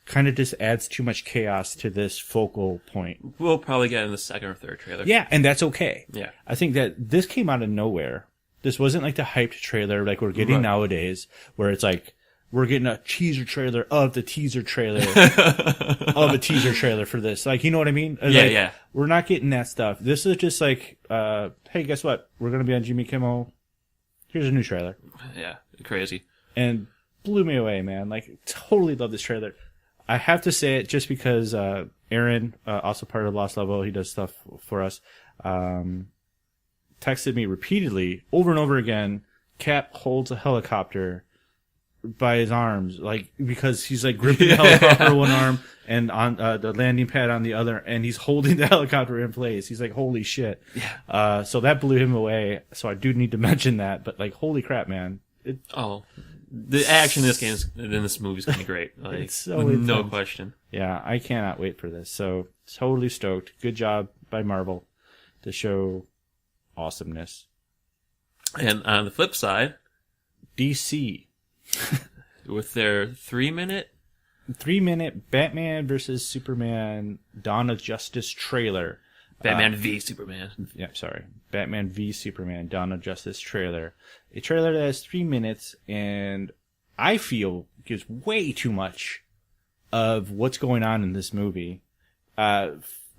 kind of just adds too much chaos to this focal point. We'll probably get in the second or third trailer. Yeah, and that's okay. Yeah. I think that this came out of nowhere. This wasn't like the hyped trailer like we're getting nowadays, where it's like, we're getting a teaser trailer of the teaser trailer of a teaser trailer for this. Like, you know what I mean? Yeah, like, yeah. We're not getting that stuff. This is just like, hey, guess what? We're going to be on Jimmy Kimmel. Here's a new trailer. Yeah, crazy. And blew me away, man. Like, totally love this trailer. I have to say it just because Aaron, also part of Lost Level, he does stuff for us, texted me repeatedly, over and over again, Cap holds a helicopter by his arms, like, because he's like gripping the helicopter with one arm and on the landing pad on the other, and he's holding the helicopter in place. He's like, holy shit. Yeah. So that blew him away. So I do need to mention that, but like, holy crap, man. The action in this movie is going to be great. Like, It's so no intense. question. Yeah, I cannot wait for this. So totally stoked. Good job by Marvel to show awesomeness. And on the flip side, DC. with their 3-minute 3-minute Batman versus Superman Dawn of Justice trailer. Batman v Superman. Yeah, sorry. Batman v Superman Dawn of Justice trailer. A trailer that has 3 minutes and I feel gives way too much of what's going on in this movie.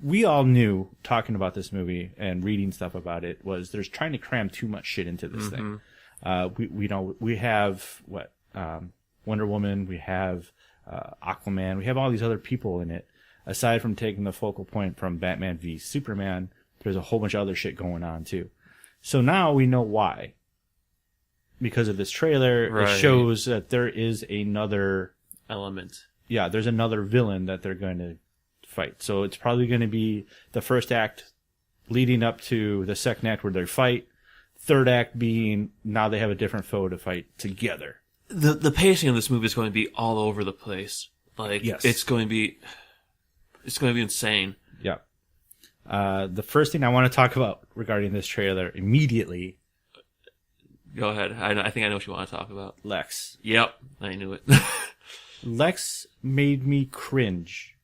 We all knew, talking about this movie and reading stuff about it, was there's trying to cram too much shit into this thing. We have Wonder Woman, we have Aquaman, we have all these other people in it. Aside from taking the focal point from Batman v Superman, there's a whole bunch of other shit going on too. So now we know why. Because of this trailer, Right. It shows that there is another Element. Yeah, there's another villain that they're going to fight. So it's probably going to be the first act leading up to the second act where they fight. Third act being now they have a different foe to fight together. The pacing of this movie is going to be all over the place. Like, Yes. it's going to be insane. Yeah. The first thing I want to talk about regarding this trailer immediately, Go ahead. I think I know what you want to talk about. Lex. Yep, I knew it. Lex made me cringe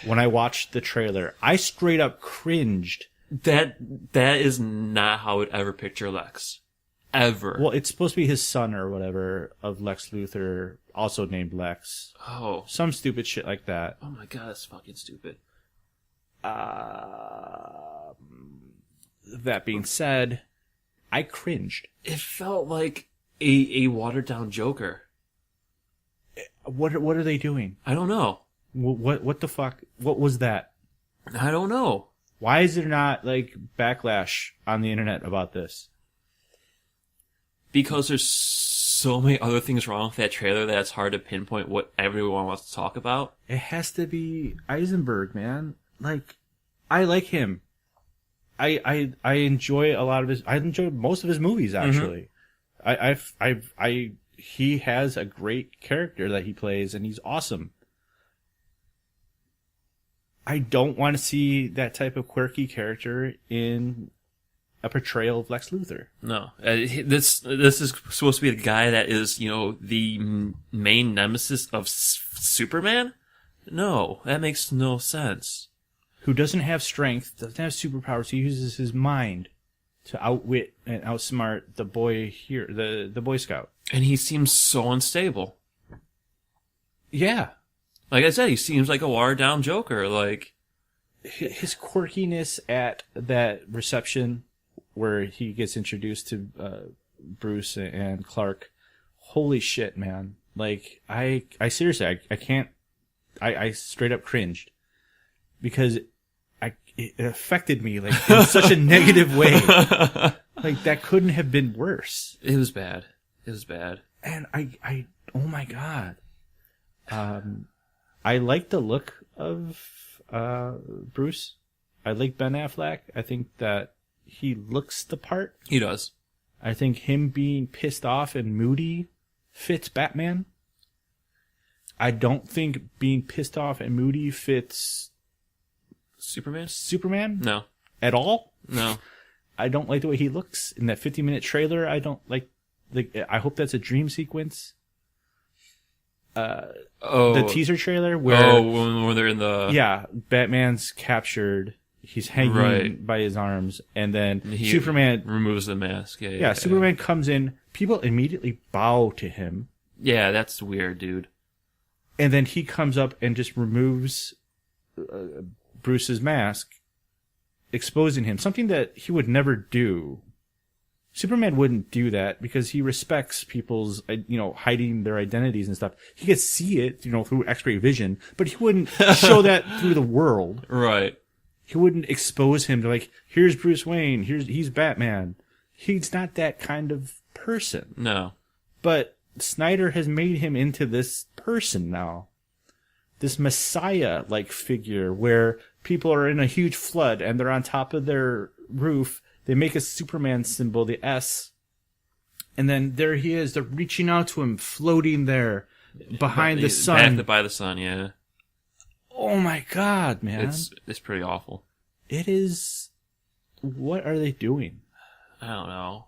when I watched the trailer. I straight up cringed. That is not how I would ever picture Lex. ever. Well, it's supposed to be his son or whatever of Lex Luthor, also named Lex. Oh. Some stupid shit like that. Oh my god, that's fucking stupid. That being said, I cringed. It felt like a watered down Joker. What are they doing? I don't know. What the fuck? What was that? I don't know. Why is there not like backlash on the internet about this? Because there's so many other things wrong with that trailer that it's hard to pinpoint what everyone wants to talk about. It has to be Eisenberg, man. Like, I like him. I enjoy a lot of his. I enjoy most of his movies actually. He has a great character that he plays, and he's awesome. I don't want to see that type of quirky character in a portrayal of Lex Luthor. No, this is supposed to be the guy that is, the main nemesis of Superman. No, that makes no sense. Who doesn't have strength, doesn't have superpowers. He uses his mind to outwit and outsmart the boy here, the Boy Scout. And he seems so unstable. Yeah. Like I said, he seems like a watered down Joker. Like his quirkiness at that reception where he gets introduced to Bruce and Clark. Holy shit, man. Like, I seriously, I can't, I straight up cringed. Because it affected me, like, in such a negative way. Like, that couldn't have been worse. It was bad. It was bad. And oh my god. I like the look of Bruce. I like Ben Affleck. I think that he looks the part. He does. I think him being pissed off and moody fits Batman. I don't think being pissed off and moody fits Superman No. at all. No. I don't like the way he looks in that 50-minute trailer. I don't like. I hope that's a dream sequence. The teaser trailer where when they're in the Batman's captured. He's hanging by his arms, and then Superman removes the mask. Yeah, Superman comes in. People immediately bow to him. Yeah, that's weird, dude. And then he comes up and just removes Bruce's mask, exposing him. Something that he would never do. Superman wouldn't do that because he respects people's, hiding their identities and stuff. He could see it, through X-ray vision, but he wouldn't show that through the world. Right. He wouldn't expose him to here's Bruce Wayne, he's Batman. He's not that kind of person. No. But Snyder has made him into this person now. This Messiah-like figure where people are in a huge flood and they're on top of their roof. They make a Superman symbol, the S. And then there he is. They're reaching out to him, floating there behind the sun. Backed by the sun, yeah. Oh my god, man. It's pretty awful. It is. What are they doing? I don't know.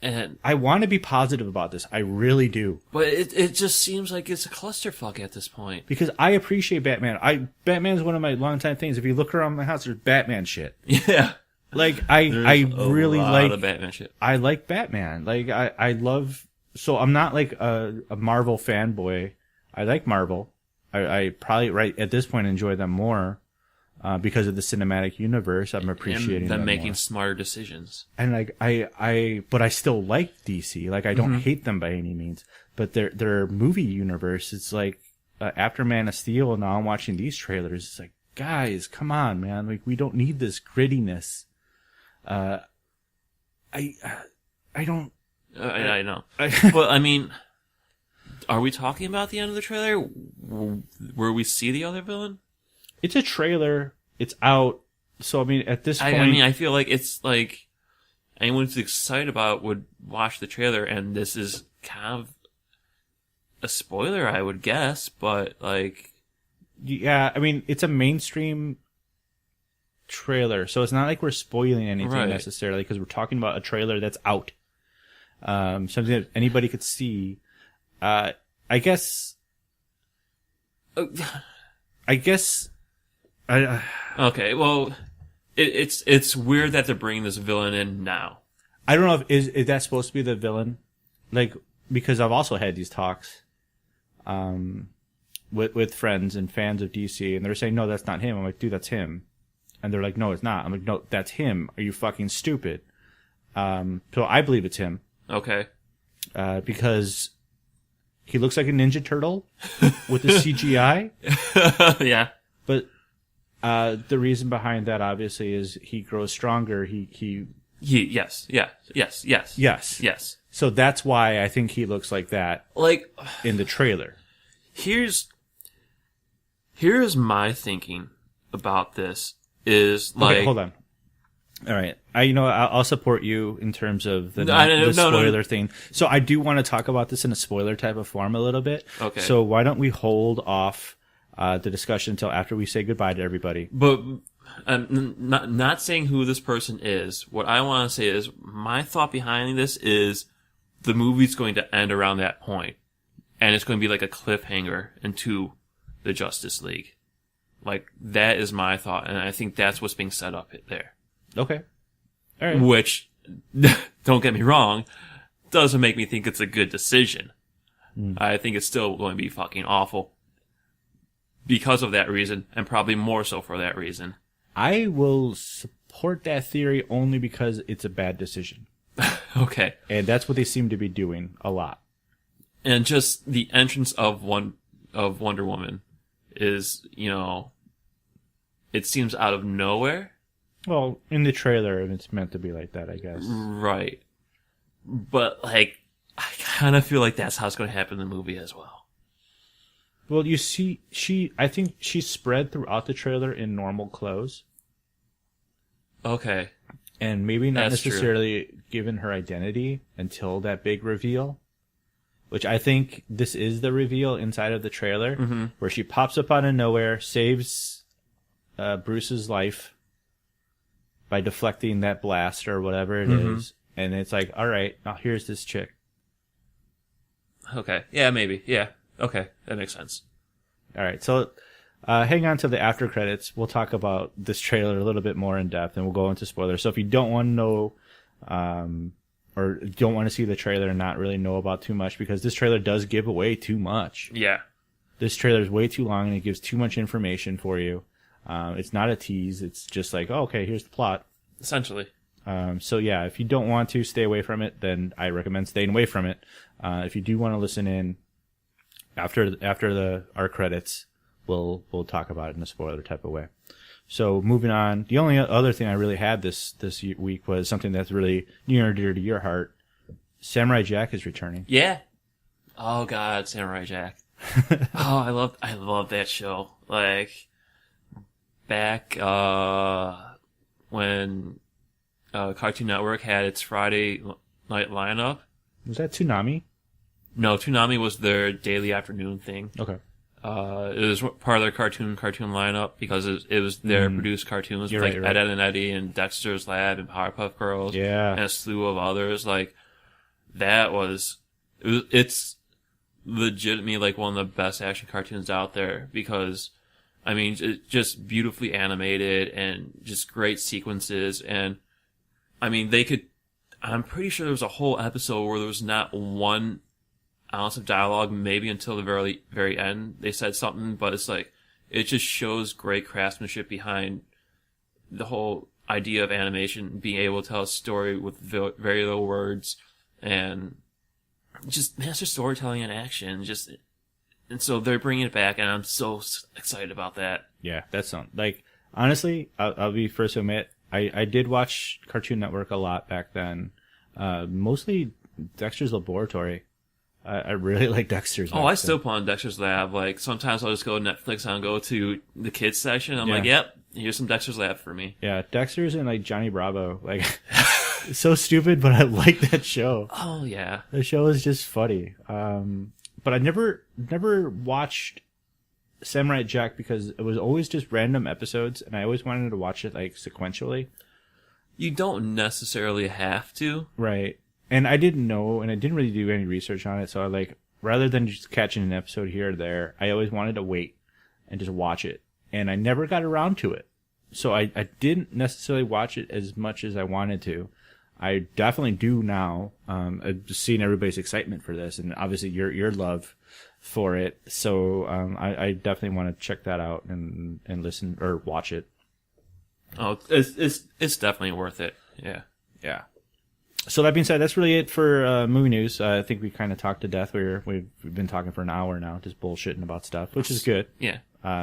And I want to be positive about this. I really do. But it just seems like it's a clusterfuck at this point. Because I appreciate Batman. Batman's one of my longtime things. If you look around my house, there's Batman shit. Yeah. Like I really like the Batman shit. I like Batman. Like I love. So I'm not like a Marvel fanboy. I like Marvel. I probably right at this point enjoy them more because of the cinematic universe. I'm appreciating them making more. smarter decisions. And like but I still like DC. Like I don't hate them by any means. But their movie universe, it's like after Man of Steel, and now I'm watching these trailers. It's like, guys, come on, man. Like we don't need this grittiness. I don't. I know. Well, I mean, are we talking about the end of the trailer where we see the other villain? It's a trailer. It's out. So I mean, at this point, I feel like it's like anyone who's excited about it would watch the trailer, and this is kind of a spoiler, I would guess. But like, yeah, I mean, it's a mainstream trailer, so it's not like we're spoiling anything necessarily because we're talking about a trailer that's out, something that anybody could see. I guess. Okay, well, it's weird that they're bringing this villain in now. I don't know if is that supposed to be the villain, like, because I've also had these talks, with friends and fans of DC, and they're saying no, that's not him. I'm like, dude, that's him, and they're like, no, it's not. I'm like, no, that's him. Are you fucking stupid? So I believe it's him. Okay. Because he looks like a Ninja Turtle with the CGI. Yeah. But the reason behind that, obviously, is he grows stronger. Yes. So that's why I think he looks like that. Like, in the trailer. Here's my thinking about this is like. Okay, hold on. All right, I'll support you in terms of the spoiler thing. So I do want to talk about this in a spoiler type of form a little bit. Okay. So why don't we hold off the discussion until after we say goodbye to everybody? But not saying who this person is. What I want to say is my thought behind this is the movie's going to end around that point, and it's going to be like a cliffhanger into the Justice League. Like, that is my thought, and I think that's what's being set up there. Okay. All right. Which, don't get me wrong, doesn't make me think it's a good decision. I think it's still going to be fucking awful because of that reason, and probably more so for that reason. I will support that theory only because it's a bad decision. Okay. And that's what they seem to be doing a lot. And just the entrance of Wonder Woman is, it seems out of nowhere. Well, in the trailer, it's meant to be like that, I guess. Right. But, like, I kind of feel like that's how it's going to happen in the movie as well. Well, you see, I think she's spread throughout the trailer in normal clothes. Okay. And maybe not That's necessarily given her identity until that big reveal. Which I think this is the reveal inside of the trailer, where she pops up out of nowhere, saves Bruce's life by deflecting that blast or whatever it is. And it's like, all right, now here's this chick. Okay. Yeah, maybe. Yeah. Okay. That makes sense. All right. So hang on to the after credits. We'll talk about this trailer a little bit more in depth, and we'll go into spoilers. So if you don't want to know or don't want to see the trailer and not really know about too much, because this trailer does give away too much. Yeah. This trailer is way too long, and it gives too much information for you. It's not a tease. It's just like, oh, okay, here's the plot. Essentially. So yeah, if you don't want to stay away from it, then I recommend staying away from it. If you do want to listen in after our credits, we'll talk about it in a spoiler type of way. So moving on, the only other thing I really had this week was something that's really near and dear to your heart. Samurai Jack is returning. Yeah. Oh God, Samurai Jack. Oh, I love that show. Like, back when Cartoon Network had its Friday night lineup. Was that Toonami? No, Toonami was their daily afternoon thing. Okay. It was part of their cartoon lineup because it was their produced cartoons, You're like right. Ed, Ed and Eddie and Dexter's Lab and Powerpuff Girls. Yeah. And a slew of others. Like, it's legitimately like one of the best action cartoons out there because, I mean, it's just beautifully animated and just great sequences. And, I mean, I'm pretty sure there was a whole episode where there was not one ounce of dialogue, maybe until the very, very end. They said something, but it's like, it just shows great craftsmanship behind the whole idea of animation, being able to tell a story with very little words and just master storytelling in action. And so they're bringing it back, and I'm so excited about that. Yeah, that sounds like, honestly, I'll be first to admit, I did watch Cartoon Network a lot back then. Mostly Dexter's Laboratory. I really like Dexter's. Oh, I still put on Dexter's Lab. Like, sometimes I'll just go to Netflix and I'll go to the kids section. I'm like, yep, here's some Dexter's Lab for me. Yeah, Dexter's and like Johnny Bravo. Like, it's so stupid, but I like that show. Oh, yeah. The show is just funny. But I never watched Samurai Jack because it was always just random episodes, and I always wanted to watch it like sequentially. You don't necessarily have to. Right. And I didn't know, and I didn't really do any research on it, so I like, rather than just catching an episode here or there, I always wanted to wait and just watch it. And I never got around to it. So I didn't necessarily watch it as much as I wanted to. I definitely do now. Just seeing everybody's excitement for this, and obviously your love for it. So I definitely want to check that out and listen or watch it. Oh, it's definitely worth it. Yeah. Yeah. So that being said, that's really it for movie news. I think we kind of talked to death. We've been talking for an hour now, just bullshitting about stuff, which is good. Yeah.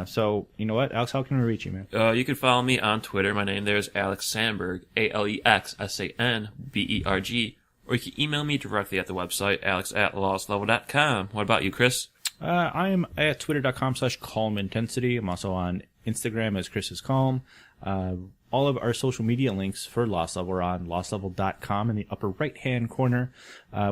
So you know what, Alex? How can we reach you, man? You can follow me on Twitter. My name there is Alex Sandberg, AlexSanberg, or you can email me directly at the website, alex@lostlevel.com. What about you, Chris? I am at twitter.com/calmintensity. I'm also on Instagram as Chris is Calm. All of our social media links for Lost Level are on lostlevel.com in the upper right-hand corner.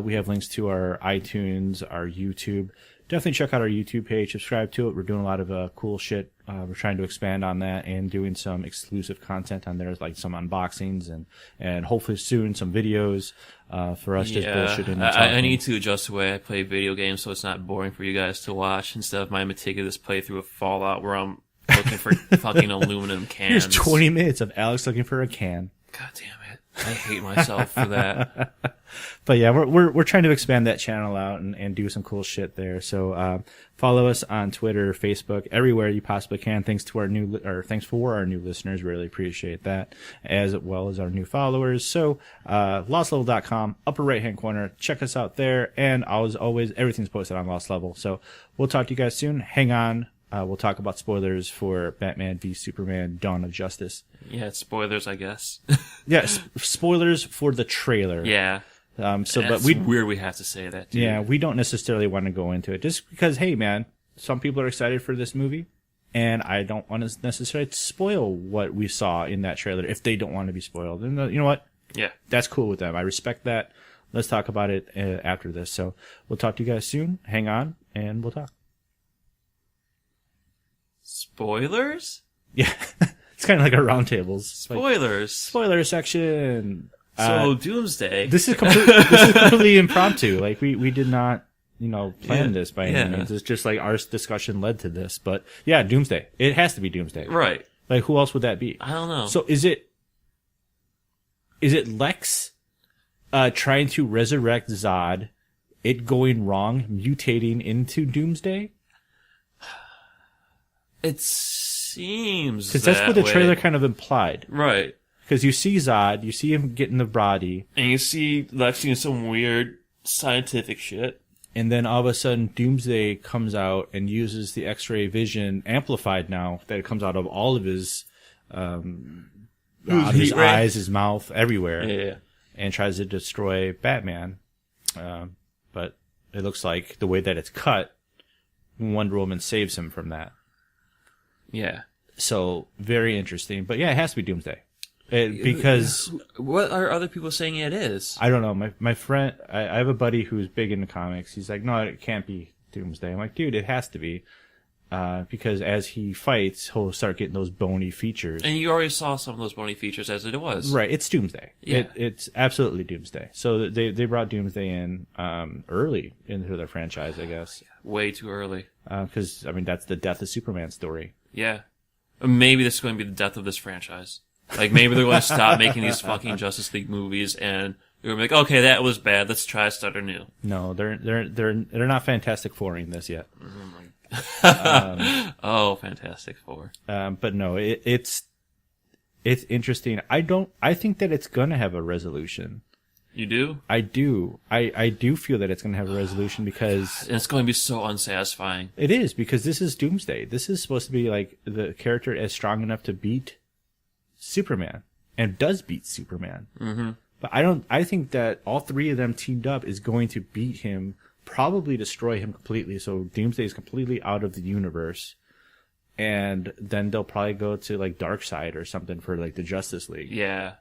We have links to our iTunes, our YouTube. Definitely check out our YouTube page, subscribe to it. We're doing a lot of cool shit. We're trying to expand on that and doing some exclusive content on there, like some unboxings and hopefully soon some videos for us just bullshitting and talking. I need to adjust the way I play video games so it's not boring for you guys to watch instead of my meticulous playthrough of Fallout where I'm looking for fucking aluminum cans. Here's 20 minutes of Alex looking for a can. God damn it. I hate myself for that. But yeah, we're trying to expand that channel out and do some cool shit there. So follow us on Twitter, Facebook, everywhere you possibly can. Thanks for our new listeners. Really appreciate that, as well as our new followers. So lostlevel.com, upper right hand corner. Check us out there. And as always, everything's posted on Lost Level. So we'll talk to you guys soon. Hang on. We'll talk about spoilers for Batman v Superman: Dawn of Justice. Yeah, it's spoilers, I guess. Yeah, spoilers for the trailer. Yeah. But weird we have to say that, dude. Yeah, we don't necessarily want to go into it just because, hey, man, some people are excited for this movie, and I don't want to necessarily spoil what we saw in that trailer if they don't want to be spoiled. And you know what? Yeah. That's cool with them. I respect that. Let's talk about it after this. So we'll talk to you guys soon. Hang on, and we'll talk. Spoilers? Yeah. It's kind of like our roundtables. Spoilers. Spoiler section. So Doomsday. This is completely impromptu. Like we did not, plan this by any means. It's just like our discussion led to this. But yeah, Doomsday. It has to be Doomsday. Right. Like who else would that be? I don't know. So is it Lex trying to resurrect Zod, it going wrong, mutating into Doomsday? It seems because that's what the trailer kind of implied. Right. Because you see Zod, you see him getting the body. And you see Lex doing some weird scientific shit. And then all of a sudden, Doomsday comes out and uses the X-ray vision, amplified now, that it comes out of all of his, his eyes, his mouth, everywhere. Yeah. And tries to destroy Batman. But it looks like the way that it's cut, Wonder Woman saves him from that. Yeah. So, very interesting. But yeah, it has to be Doomsday. Because... What are other people saying it is? I don't know. My friend... I have a buddy who's big into comics. He's like, no, it can't be Doomsday. I'm like, dude, it has to be. Because as he fights, he'll start getting those bony features. And you already saw some of those bony features as it was. Right, it's Doomsday. Yeah. It's absolutely Doomsday. So they brought Doomsday in early into their franchise, I guess. Way too early. Because, that's the death of Superman story. Yeah. Maybe this is going to be the death of this franchise. Like, maybe they're going to stop making these fucking Justice League movies and they're going to be like, okay, that was bad. Let's try to start anew. No, they're not Fantastic Fouring this yet. Oh, Fantastic Four. But no, it's interesting. I think that it's gonna have a resolution. You do? I do. I do feel that it's gonna have a resolution because and it's going to be so unsatisfying. It is, because this is Doomsday. This is supposed to be like the character is strong enough to beat Superman and does beat Superman. Mm-hmm. But I think that all three of them teamed up is going to beat him, probably destroy him completely. So Doomsday is completely out of the universe. And then they'll probably go to like Darkseid or something for like the Justice League. Yeah.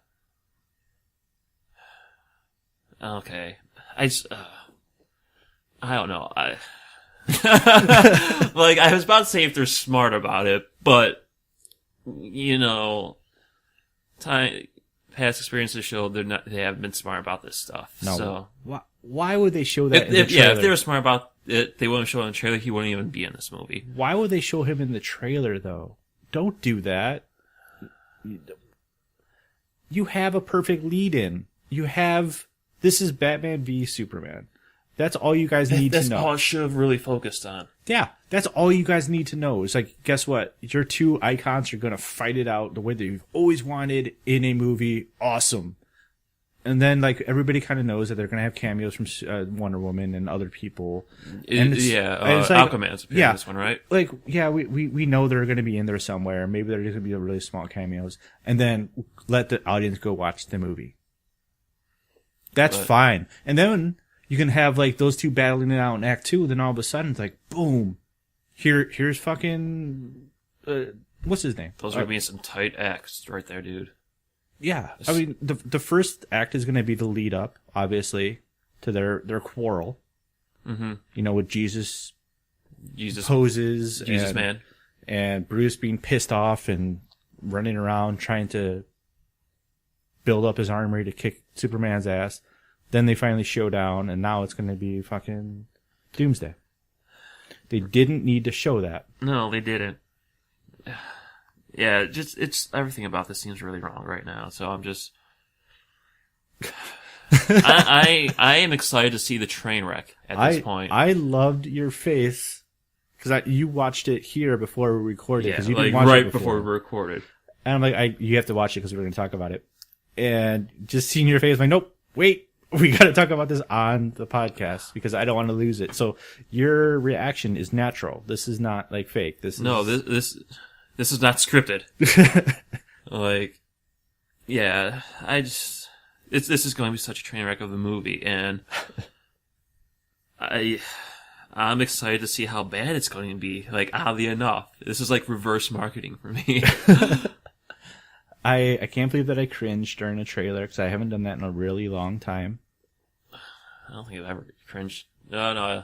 Okay. I don't know. Like, I was about to say if they're smart about it, but, past experiences show they haven't been smart about this stuff. No. So. Why would they show that in the trailer? Yeah, if they were smart about it, they wouldn't show it in the trailer. He wouldn't even be in this movie. Why would they show him in the trailer, though? Don't do that. You have a perfect lead-in. this is Batman v Superman. That's all you guys need to know. That's all I should have really focused on. Yeah, that's all you guys need to know. It's like, guess what? Your two icons are going to fight it out the way that you've always wanted in a movie. Awesome. And then, like, everybody kind of knows that they're going to have cameos from Wonder Woman and other people. Aquaman's appearing in this one, right? Like, yeah, we know they're going to be in there somewhere. Maybe they're just going to be really small cameos. And then let the audience go watch the movie. That's fine. And then you can have, like, those two battling it out in Act 2. Then all of a sudden, it's like, boom. Here's fucking... what's his name? Those are going to be some tight acts right there, dude. Yeah, I mean, the first act is going to be the lead up, obviously, to their quarrel. Mm-hmm. You know, with Jesus poses, Jesus man, and Bruce being pissed off and running around trying to build up his armory to kick Superman's ass. Then they finally show down, and now it's going to be fucking Doomsday. They didn't need to show that. No, they didn't. Yeah, it's everything about this seems really wrong right now. So I'm just, I am excited to see the train wreck at this point. I loved your face because you watched it here before we recorded. Yeah, you like didn't watch right it before we recorded. And I'm like, you have to watch it because we're going to talk about it. And just seeing your face, I'm like, nope, wait, we got to talk about this on the podcast because I don't want to lose it. So your reaction is natural. This is not like fake. This is not scripted. Like, yeah, this is going to be such a train wreck of the movie, and I'm excited to see how bad it's going to be. Like, oddly enough, this is like reverse marketing for me. I can't believe that I cringed during a trailer because I haven't done that in a really long time. I don't think I've ever cringed. No.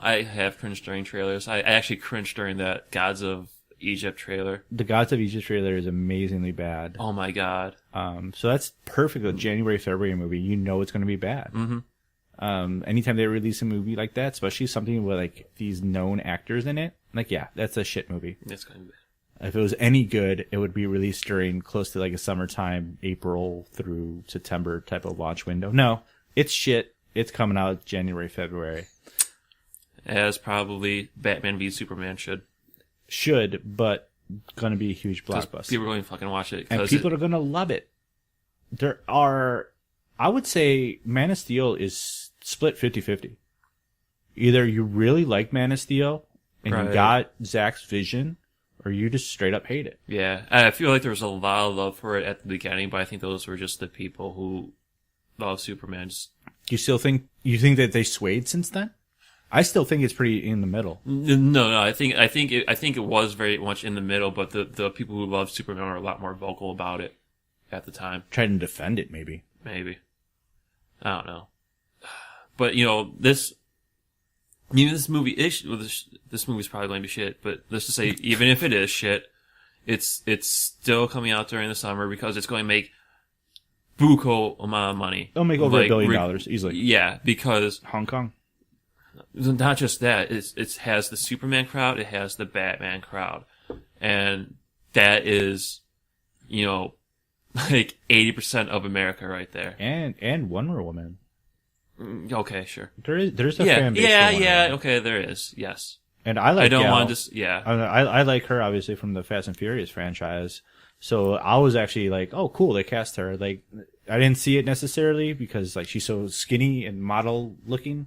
I have cringed during trailers. I actually cringed during that Gods of Egypt trailer. The Gods of Egypt trailer is amazingly bad. Oh my god. So that's perfect. A January, February movie, you know it's going to be bad. Mm-hmm. Anytime they release a movie like that, especially something with like these known actors in it, like, yeah, that's a shit movie. It's going to be bad. If it was any good, it would be released during close to like a summertime, April through September type of launch window. No, it's shit. It's coming out January, February. As probably Batman v Superman should, but gonna be a huge blockbuster. People are going to fucking watch it. And people are gonna love it. I would say Man of Steel is split 50-50. Either you really like Man of Steel and you got Zack's vision, or you just straight up hate it. Yeah, I feel like there was a lot of love for it at the beginning, but I think those were just the people who love Superman. You think that they swayed since then? I still think it's pretty in the middle. No. I think it was very much in the middle, but the people who love Superman were a lot more vocal about it at the time. Tried to defend it, maybe. Maybe. I don't know. But this movie is this movie's probably going to be shit. But let's just say, even if it is shit, it's still coming out during the summer because it's going to make buku amount of money. It'll make over $1 billion easily. Yeah, because Hong Kong. Not just that, it has the Superman crowd, it has the Batman crowd, and that is, like 80% of America right there. And Wonder Woman. Okay, sure. There's a fan base. Yeah. Okay, there is. Yes. And I don't want to. Yeah. I like her obviously from the Fast and Furious franchise. So I was actually like, oh, cool, they cast her. Like, I didn't see it necessarily because like she's so skinny and model looking,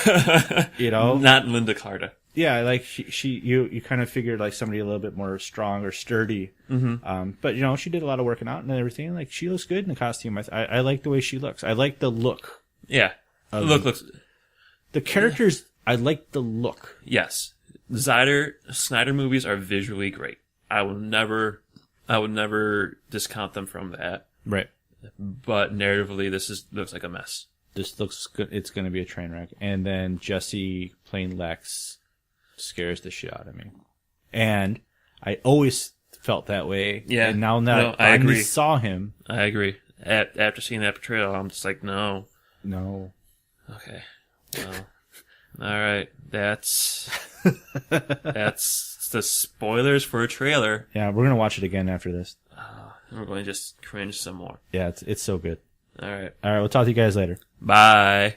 Not Linda Carter. Yeah, like you kind of figured like somebody a little bit more strong or sturdy. Mm-hmm. But she did a lot of working out and everything. Like, she looks good in the costume. I like the way she looks. I like the look. Yeah, the look looks. The characters, I like the look. Yes, Snyder movies are visually great. I would never discount them from that. Right. But narratively, looks like a mess. This looks good. It's going to be a train wreck. And then Jesse playing Lex scares the shit out of me. And I always felt that way. Yeah. And now that I finally agree. saw him. I agree. After seeing that portrayal, I'm just like, no. Okay. Well, all right. That's the spoilers for a trailer. Yeah, we're going to watch it again after this. We're going to just cringe some more. Yeah, it's so good. All right. All right, we'll talk to you guys later. Bye.